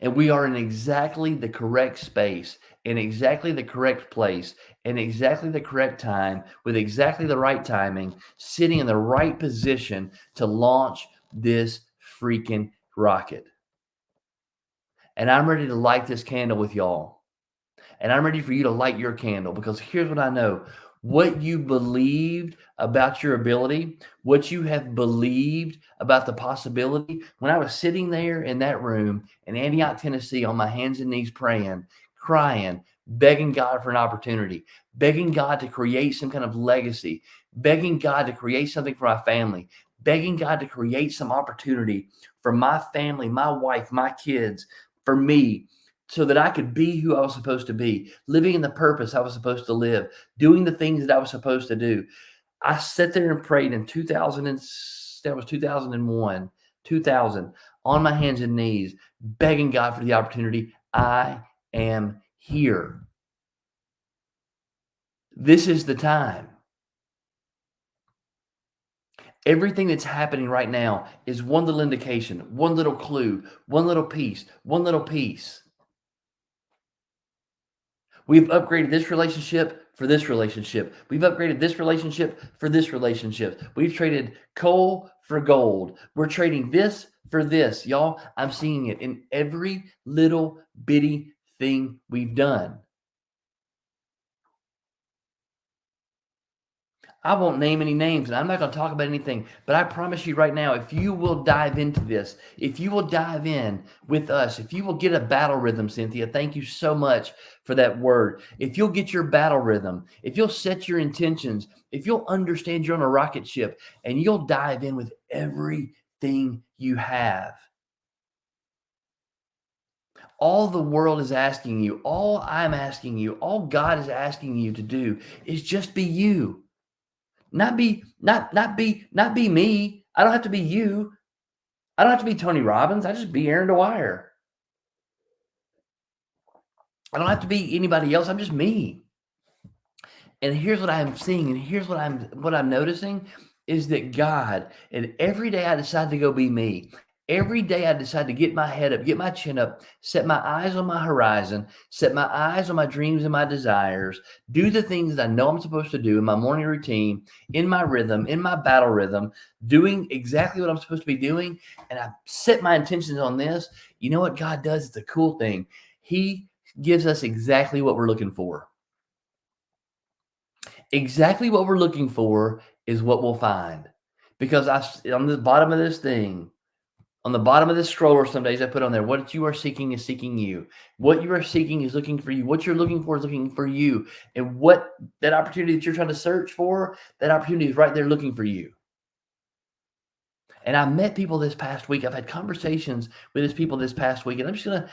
And we are in exactly the correct space, in exactly the correct place, in exactly the correct time, with exactly the right timing, sitting in the right position to launch this freaking rocket. And I'm ready to light this candle with y'all. And I'm ready for you to light your candle because here's what I know. What you believed about your ability, what you have believed about the possibility. When I was sitting there in that room in Antioch, Tennessee, on my hands and knees praying, crying, begging God for an opportunity, begging God to create some kind of legacy, begging God to create something for my family, begging God to create some opportunity for my family, my wife, my kids, for me, so that I could be who I was supposed to be, living in the purpose I was supposed to live, doing the things that I was supposed to do. I sat there and prayed in 2001, 2000, on my hands and knees, begging God for the opportunity. I am here. This is the time. Everything that's happening right now is one little indication, one little clue, one little piece, one little piece. We've upgraded this relationship for this relationship. We've upgraded this relationship for this relationship. We've traded coal for gold. We're trading this for this. Y'all, I'm seeing it in every little bitty thing we've done. I won't name any names and I'm not going to talk about anything, but I promise you right now, if you will dive into this, if you will dive in with us, if you will get a battle rhythm, Cynthia, thank you so much for that word. If you'll get your battle rhythm, if you'll set your intentions, if you'll understand you're on a rocket ship and you'll dive in with everything you have. All the world is asking you, all I'm asking you, all God is asking you to do is just be you. Not be me. I don't have to be you. I don't have to be Tony Robbins. I just be Aaron Dwyer. I don't have to be anybody else. I'm just me. And here's what I'm seeing, and here's what I'm noticing is that God, and every day I decide to go be me. Every day I decide to get my head up, get my chin up, set my eyes on my horizon, set my eyes on my dreams and my desires, do the things that I know I'm supposed to do in my morning routine, in my rhythm, in my battle rhythm, doing exactly what I'm supposed to be doing. And I set my intentions on this. You know what God does? It's a cool thing. He gives us exactly what we're looking for. Exactly what we're looking for is what we'll find. Because on the bottom of this thing, on the bottom of this scroller, some days I put on there, what you are seeking is seeking you. What you are seeking is looking for you. What you're looking for is looking for you. And what that opportunity that you're trying to search for, that opportunity is right there looking for you. And I met people this past week. I've had conversations with these people this past week. And I'm just going to,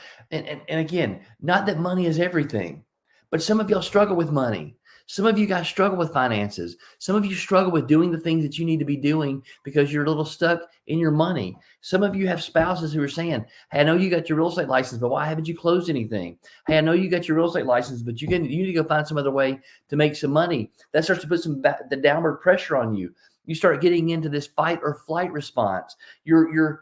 and again, not that money is everything, but some of y'all struggle with money. Some of you guys struggle with finances. Some of you struggle with doing the things that you need to be doing because you're a little stuck in your money. Some of you have spouses who are saying, hey, I know you got your real estate license, but why haven't you closed anything? Hey, I know you got your real estate license, but you need to go find some other way to make some money. That starts to put the downward pressure on you. You start getting into this fight or flight response. We're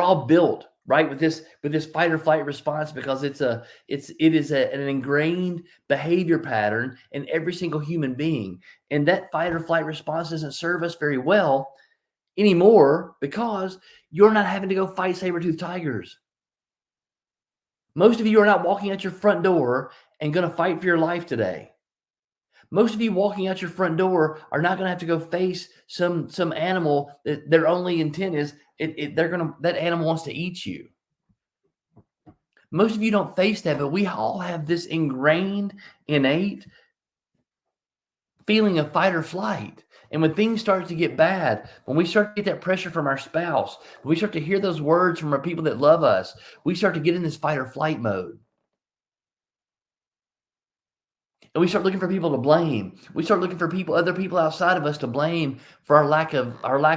all built right with this fight or flight response because it is an ingrained behavior pattern in every single human being. And that fight or flight response doesn't serve us very well anymore because you're not having to go fight saber-toothed tigers. Most of you are not walking out your front door and going to fight for your life today. Most of you walking out your front door are not going to have to go face some animal that their only intent is that animal wants to eat you. Most of you don't face that, but we all have this ingrained, innate feeling of fight or flight. And when things start to get bad, when we start to get that pressure from our spouse, when we start to hear those words from our people that love us, we start to get in this fight or flight mode. And we start looking for people to blame. We start looking for other people outside of us to blame for our lack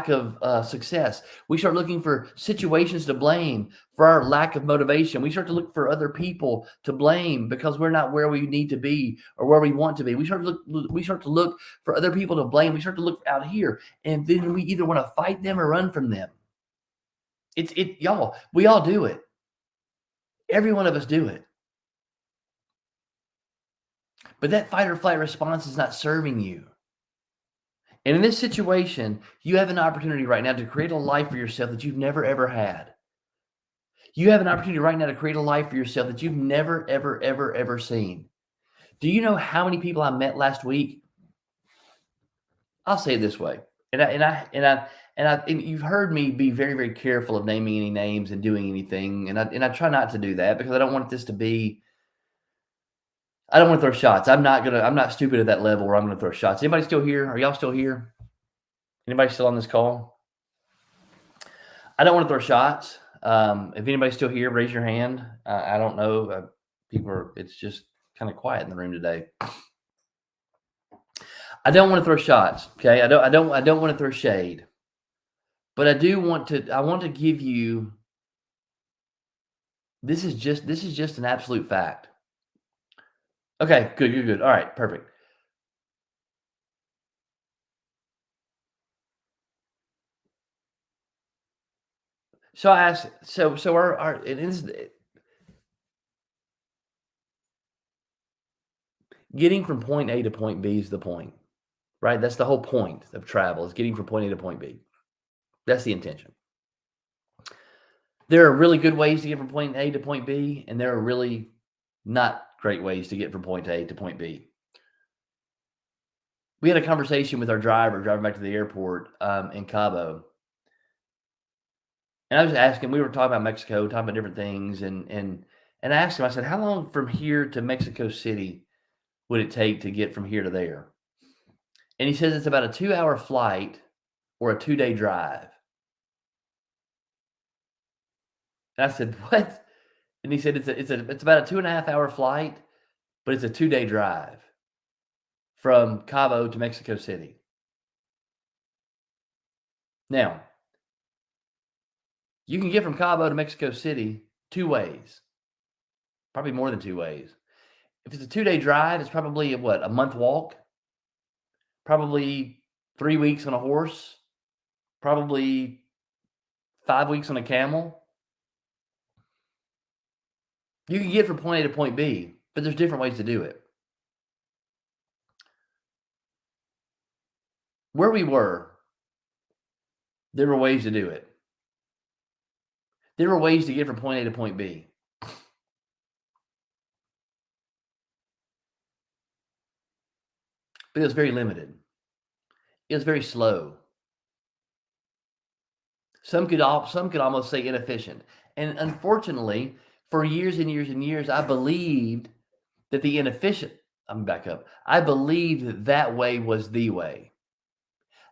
of success. We start looking for situations to blame for our lack of motivation. We start to look for other people to blame because we're not where we need to be or where we want to be. We start to look for other people to blame. We start to look out here, and then we either want to fight them or run from them. Y'all. We all do it. Every one of us do it. But that fight or flight response is not serving you. And in this situation, you have an opportunity right now to create a life for yourself that you've never, ever had. You have an opportunity right now to create a life for yourself that you've never, ever, ever, ever seen. Do you know how many people I met last week? I'll say it this way. And you've heard me be very, very careful of naming any names and doing anything. And I try not to do that because I don't want this to be, I don't want to throw shots. I'm not stupid at that level where I'm going to throw shots. Anybody still here? Are y'all still here? Anybody still on this call? I don't want to throw shots. If anybody's still here, raise your hand. I don't know. It's just kind of quiet in the room today. I don't want to throw shots. Okay. I don't want to throw shade, but I want to give you, this is just an absolute fact. Okay, good. All right, perfect. So I asked, so our it is getting from point A to point B is the point, right? That's the whole point of travel is getting from point A to point B. That's the intention. There are really good ways to get from point A to point B, and there are really not great ways to get from point A to point B. We had a conversation with our driver driving back to the airport in Cabo. And I was asking, we were talking about Mexico, talking about different things. And I asked him, I said, how long from here to Mexico City would it take to get from here to there? And he says it's about a 2-hour flight or a 2-day drive. And I said, what? And he said, it's about a 2.5-hour flight, but it's a 2-day drive from Cabo to Mexico City. Now, you can get from Cabo to Mexico City 2 ways, probably more than 2 ways. If it's a 2-day drive, it's probably a month walk, probably 3 weeks on a horse, probably 5 weeks on a camel. You can get from point A to point B, but there's different ways to do it. Where we were, there were ways to do it. There were ways to get from point A to point B. But it was very limited. It was very slow. Some could almost say inefficient. And unfortunately, for years and years and years, I believed that the inefficient, I believed that way was the way.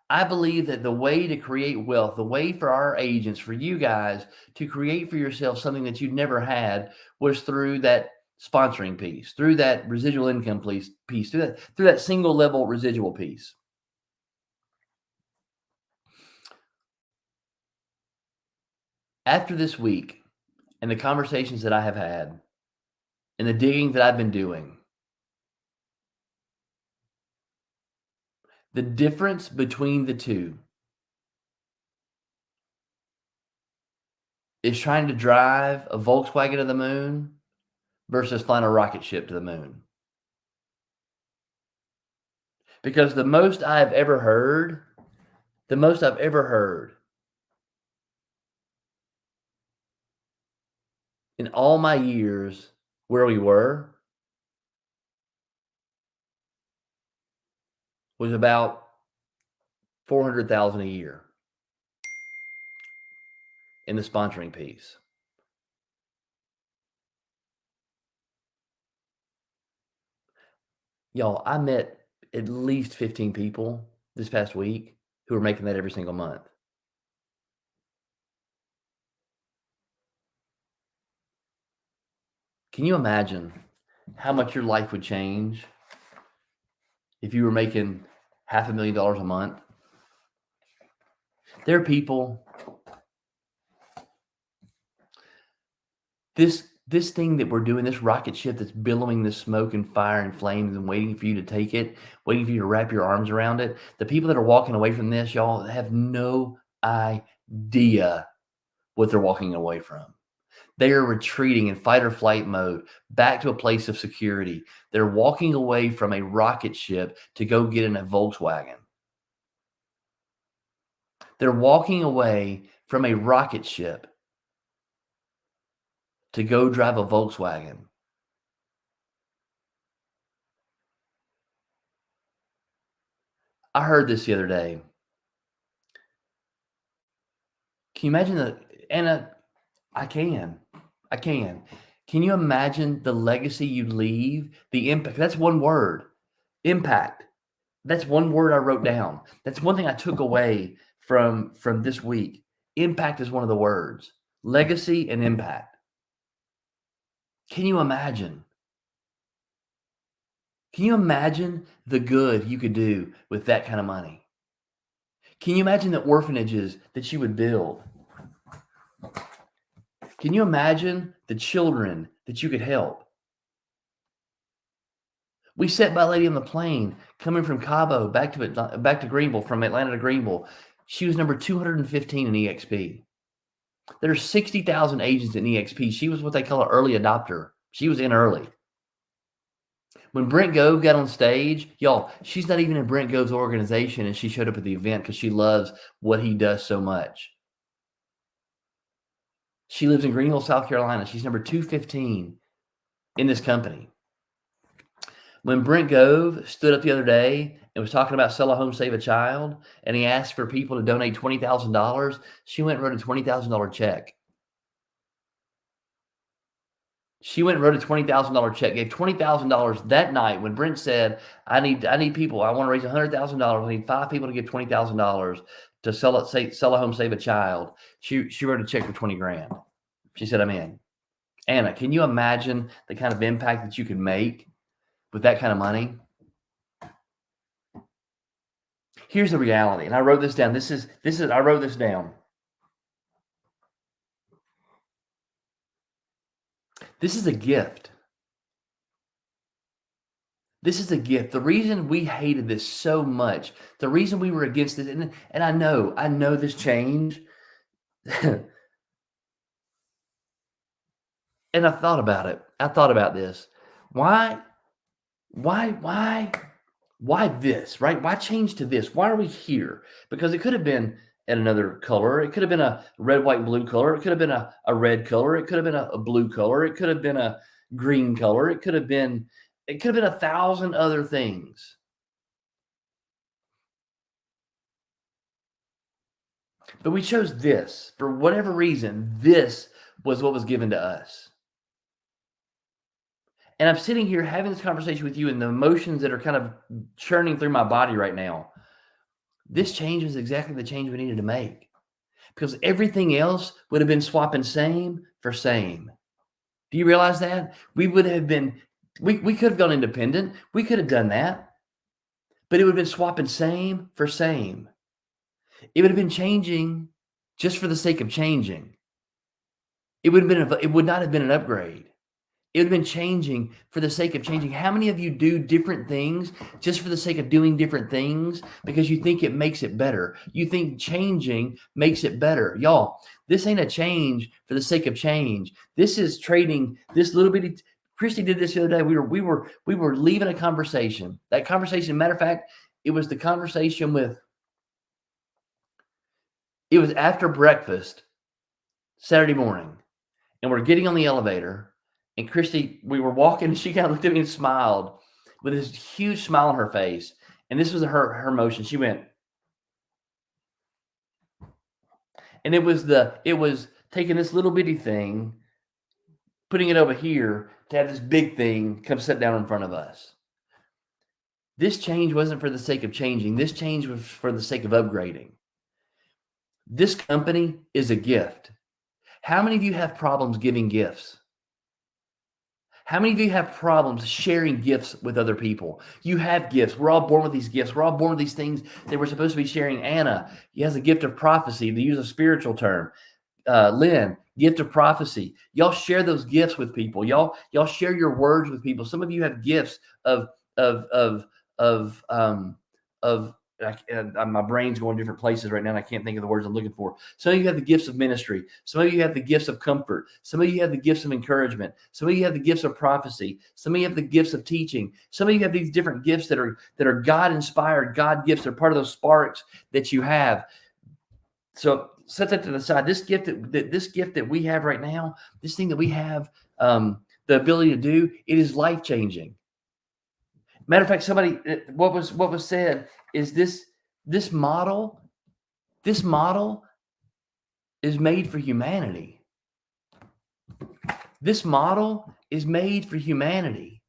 I believe that the way to create wealth, the way for our agents, for you guys to create for yourself something that you've never had was through that sponsoring piece, through that residual income piece, through that single level residual piece. After this week and the conversations that I have had and the digging that I've been doing, the difference between the two is trying to drive a Volkswagen to the moon versus flying a rocket ship to the moon. Because the most I've ever heard in all my years where we were was about 400,000 a year in the sponsoring piece. Y'all, I met at least 15 people this past week who are making that every single month. Can you imagine how much your life would change if you were making $500,000 a month? There are people, this thing that we're doing, this rocket ship that's billowing this smoke and fire and flames and waiting for you to take it, waiting for you to wrap your arms around it. The people that are walking away from this, y'all, have no idea what they're walking away from. They are retreating in fight or flight mode back to a place of security. They're walking away from a rocket ship to go get in a Volkswagen. They're walking away from a rocket ship to go drive a Volkswagen. I heard this the other day. Can you imagine Anna, I can. I can. Can you imagine the legacy you leave? The impact. That's one word. Impact. That's one word I wrote down. That's one thing I took away from this week. Impact is one of the words. Legacy and impact. Can you imagine? Can you imagine the good you could do with that kind of money? Can you imagine the orphanages that you would build? Can you imagine the children that you could help? We sat by a lady on the plane coming from Cabo back to Greenville, from Atlanta to Greenville. She was number 215 in EXP. There are 60,000 agents in EXP. She was what they call an early adopter. She was in early. When Brent Gove got on stage, y'all, she's not even in Brent Gove's organization, and she showed up at the event because she loves what he does so much. She lives in Greenville, South Carolina. She's number 215 in this company. When Brent Gove stood up the other day and was talking about Sell a Home, Save a Child, and he asked for people to donate $20,000, she went and wrote a $20,000 check. She went and wrote a $20,000 check, gave $20,000 that night when Brent said, I need people. I want to raise $100,000. I need 5 people to give $20,000 to sell a home, save a child. She wrote a check for 20 grand. She said, I'm in. Anna, can you imagine the kind of impact that you could make with that kind of money? Here's the reality. And I wrote this down. I wrote this down. This is a gift. This is a gift. The reason we hated this so much, the reason we were against it, and I know this change. And I thought about it. I thought about this. Why this, right? Why change to this? Why are we here? Because it could have been at another color. It could have been a red, white, and blue color. It could have been a red color. It could have been a blue color. It could have been a green color. It could have been 1,000 other things. But we chose this. For whatever reason, this was what was given to us. And I'm sitting here having this conversation with you, and the emotions that are kind of churning through my body right now. This change was exactly the change we needed to make, because everything else would have been swapping same for same. Do you realize that? We would have been, we could have gone independent. We could have done that, but it would have been swapping same for same. It would have been changing just for the sake of changing. It would not have been an upgrade. It would have been changing for the sake of changing. How many of you do different things just for the sake of doing different things because you think it makes it better? You think changing makes it better. Y'all, this ain't a change for the sake of change. This is trading this little bitty. Christy did this the other day. We were leaving a conversation. That conversation, matter of fact, it was the conversation it was after breakfast Saturday morning, and we're getting on the elevator. And Christy, we were walking, and she kind of looked at me and smiled with this huge smile on her face. And this was her motion. She went, and it was taking this little bitty thing, putting it over here to have this big thing come sit down in front of us. This change wasn't for the sake of changing. This change was for the sake of upgrading. This company is a gift. How many of you have problems giving gifts? How many of you have problems sharing gifts with other people? You have gifts. We're all born with these gifts. We're all born with these things that we're supposed to be sharing. Anna, he has a gift of prophecy, to use a spiritual term. Lynn, gift of prophecy. Y'all share those gifts with people. Y'all share your words with people. Some of you have gifts of my brain's going different places right now, and I can't think of the words I'm looking for. Some of you have the gifts of ministry. Some of you have the gifts of comfort. Some of you have the gifts of encouragement. Some of you have the gifts of prophecy. Some of you have the gifts of teaching. Some of you have these different gifts that are God-inspired, God gifts. They're part of those sparks that you have. So set that to the side. This gift that we have right now, this thing that we have the ability to do, it is life-changing. Matter of fact, what was said is this model is made for humanity. This model is made for humanity.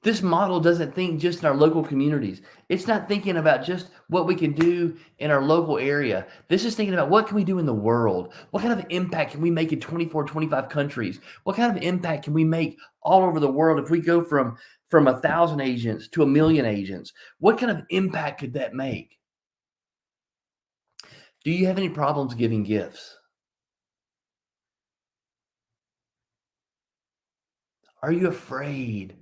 This model doesn't think just in our local communities. It's not thinking about just what we can do in our local area. This is thinking about what can we do in the world? What kind of impact can we make in 24, 25 countries? What kind of impact can we make all over the world if we go from 1,000 agents to 1 million agents? What kind of impact could that make? Do you have any problems giving gifts? Are you afraid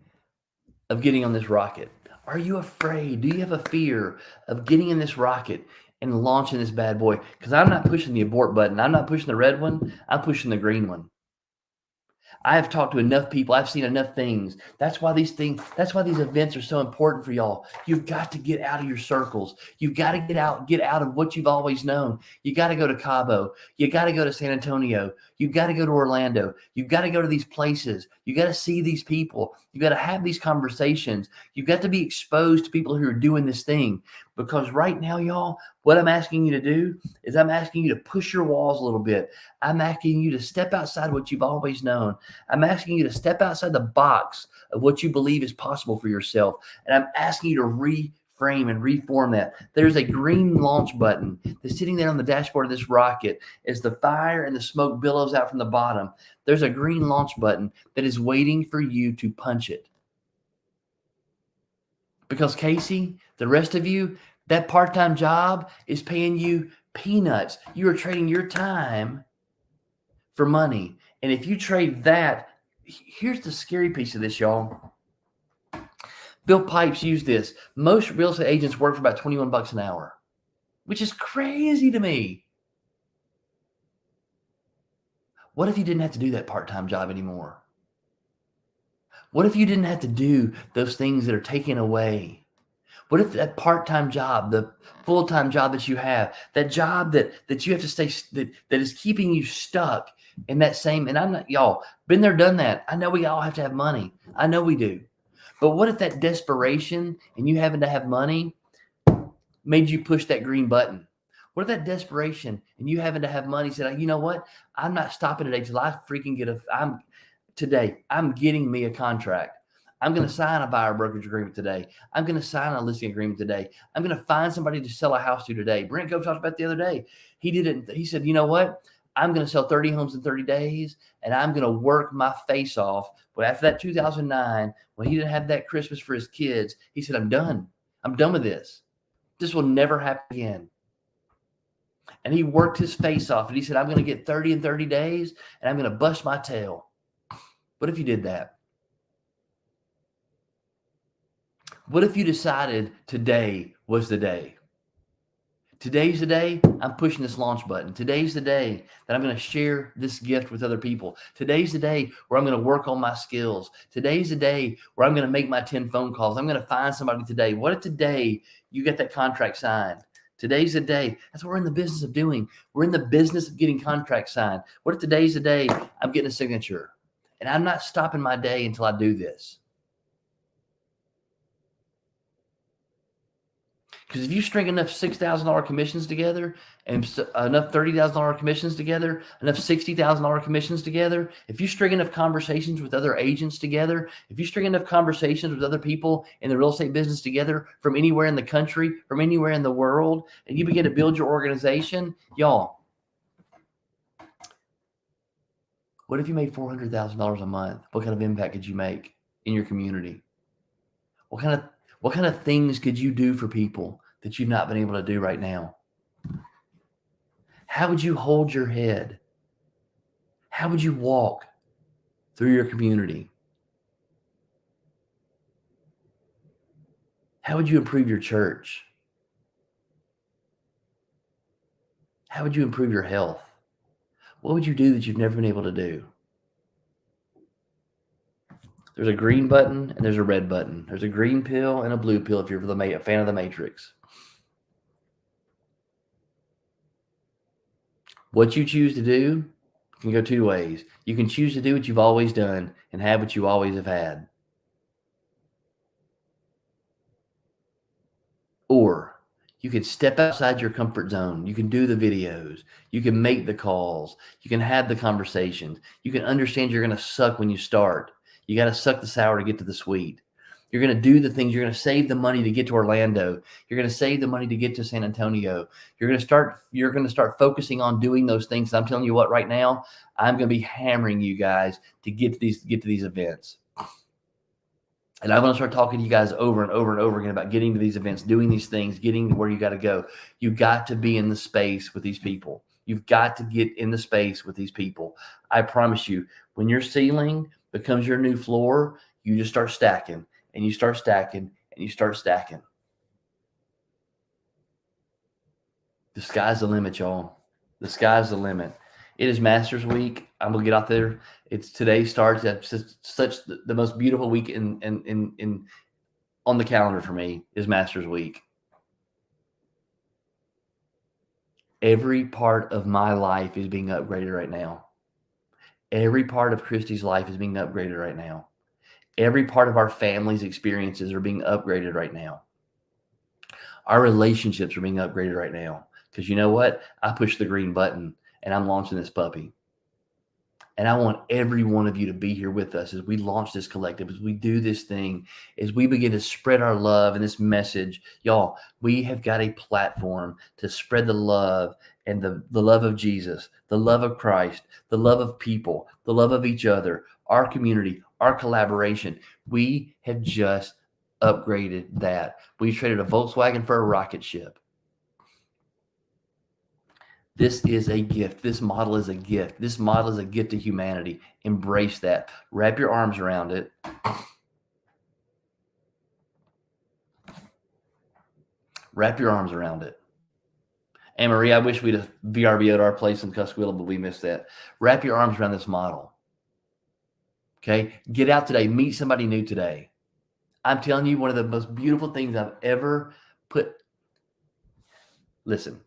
of getting on this rocket? Are you afraid? Do you have a fear of getting in this rocket and launching this bad boy? Because I'm not pushing the abort button. I'm not pushing the red one. I'm pushing the green one. I have talked to enough people. I've seen enough things. That's why these events are so important for y'all. You've got to get out of your circles. You've got to get out of what you've always known. You got to go to Cabo. You got to go to San Antonio. You've got to go to Orlando. You've got to go to these places. You got to see these people. You got to have these conversations. You've got to be exposed to people who are doing this thing. Because right now, y'all, what I'm asking you to do is I'm asking you to push your walls a little bit. I'm asking you to step outside what you've always known. I'm asking you to step outside the box of what you believe is possible for yourself. And I'm asking you to reframe and reform that. There's a green launch button that's sitting there on the dashboard of this rocket as the fire and the smoke billows out from the bottom. There's a green launch button that is waiting for you to punch it. Because Casey, the rest of you, that part-time job is paying you peanuts. You are trading your time for money. And if you trade that, here's the scary piece of this, y'all. Bill Pipes used this. Most real estate agents work for about $21 an hour, which is crazy to me. What if you didn't have to do that part-time job anymore? What if you didn't have to do those things that are taken away? What if that part-time job, the full-time job that you have, that job that you have to stay, that is keeping you stuck in that same, and I'm not, y'all, been there, done that. I know we all have to have money. I know we do. But what if that desperation and you having to have money made you push that green button? What if that desperation and you having to have money said, you know what? I'm not stopping today till I freaking I'm getting me a contract. I'm going to sign a buyer brokerage agreement today. I'm going to sign a listing agreement today. I'm going to find somebody to sell a house to today. Brent Gope talked about the other day. He said, you know what? I'm going to sell 30 homes in 30 days, and I'm going to work my face off. But after that 2009, when he didn't have that Christmas for his kids, he said, I'm done. I'm done with this. This will never happen again. And he worked his face off, and he said, I'm going to get 30 in 30 days, and I'm going to bust my tail. What if you did that? What if you decided today was the day? Today's the day I'm pushing this launch button. Today's the day that I'm going to share this gift with other people. Today's the day where I'm going to work on my skills. Today's the day where I'm going to make my 10 phone calls. I'm going to find somebody today. What if today you get that contract signed? Today's the day. That's what we're in the business of doing. We're in the business of getting contracts signed. What if today's the day I'm getting a signature? And I'm not stopping my day until I do this. Because if you string enough $6,000 commissions together and enough $30,000 commissions together, enough $60,000 commissions together, if you string enough conversations with other agents together, if you string enough conversations with other people in the real estate business together from anywhere in the country, from anywhere in the world, and you begin to build your organization, y'all, what if you made $400,000 a month? What kind of impact could you make in your community? What kind of things could you do for people that you've not been able to do right now? How would you hold your head? How would you walk through your community? How would you improve your church? How would you improve your health? What would you do that you've never been able to do? There's a green button and there's a red button. There's a green pill and a blue pill if you're a fan of the Matrix. What you choose to do can go two ways. You can choose to do what you've always done and have what you always have had. Or you can step outside your comfort zone. You can do the videos. You can make the calls. You can have the conversations. You can understand you're going to suck when you start. You got to suck the sour to get to the sweet. You're going to do the things. You're going to save the money to get to Orlando. You're going to save the money to get to San Antonio. You're going to start focusing on doing those things. I'm telling you what, right now, I'm going to be hammering you guys to get to these events. And I'm going to start talking to you guys over and over and over again about getting to these events, doing these things, getting to where you got to go. You got to be in the space with these people. You've got to get in the space with these people. I promise you, when your ceiling becomes your new floor, you just start stacking and you start stacking and you start stacking. The sky's the limit, y'all. The sky's the limit. It is Masters Week. I'm gonna get out there. Today starts at such the most beautiful week in on the calendar for me is Masters Week. Every part of my life is being upgraded right now. Every part of Christy's life is being upgraded right now. Every part of our family's experiences are being upgraded right now. Our relationships are being upgraded right now. Because you know what? I pushed the green button and I'm launching this puppy. And I want every one of you to be here with us as we launch this collective, as we do this thing, as we begin to spread our love and this message. Y'all, we have got a platform to spread the love and the love of Jesus, the love of Christ, the love of people, the love of each other, our community, our collaboration. We have just upgraded that. We traded a Volkswagen for a rocket ship. This is a gift. This model is a gift. This model is a gift to humanity. Embrace that. Wrap your arms around it. Wrap your arms around it. Anne Marie, I wish we'd have VRBO'd our place in Cusquilla, but we missed that. Wrap your arms around this model. Okay? Get out today. Meet somebody new today. I'm telling you, one of the most beautiful things I've ever put. Listen.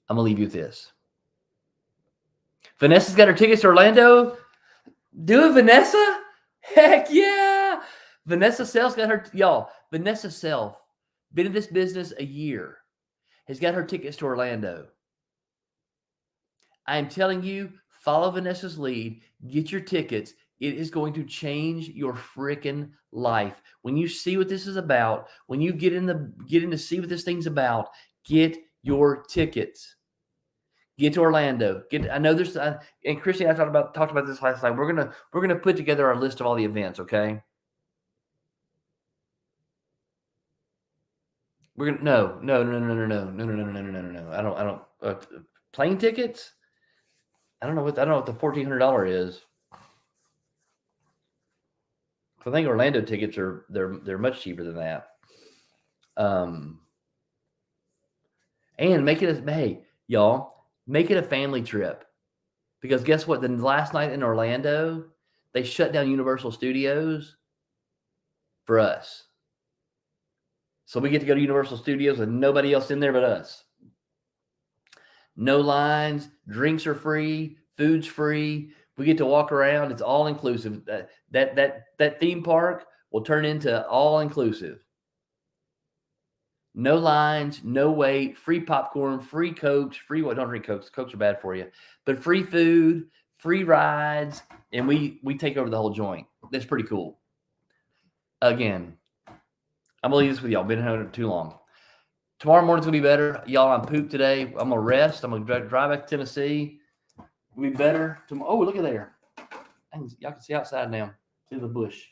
I'm going to leave you with this. Vanessa's got her tickets to Orlando. Do it, Vanessa? Heck yeah. Vanessa Self got her, y'all. Vanessa Self, been in this business a year, has got her tickets to Orlando. I am telling you, follow Vanessa's lead. Get your tickets. It is going to change your freaking life. When you see what this is about, when you get in to see what this thing's about, get your tickets. Get to Orlando. I know there's and Christy and I talked about this last night. We're gonna put together our list of all the events. Okay. We're gonna no. I don't plane tickets. I don't know what the $1,400 is. I think Orlando tickets they're much cheaper than that. And make it y'all. Make it a family trip, because guess what? The last night in Orlando, they shut down Universal Studios for us. So we get to go to Universal Studios and nobody else in there but us. No lines, drinks are free, food's free. We get to walk around. It's all inclusive. That theme park will turn into all inclusive. no lines, no wait, free popcorn, free Cokes, free what? Don't drink Cokes. Cokes are bad for you. But free food, free rides, and we take over the whole joint. That's pretty cool. Again, I'm gonna leave this with y'all. Been here too long. Tomorrow morning's gonna be better. Y'all, I'm pooped today. I'm gonna rest. I'm gonna drive back to Tennessee. We'll be better tomorrow. Oh, look at there. Y'all can see outside now. See the bush.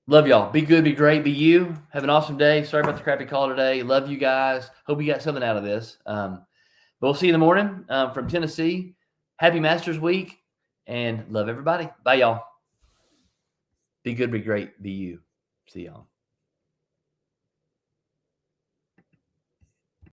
Love y'all. Be good, be great, be you. Have an awesome day. Sorry about the crappy call today. Love you guys. Hope you got something out of this. But we'll see you in the morning from Tennessee. Happy Masters Week and love everybody. Bye, y'all. Be good, be great, be you. See y'all.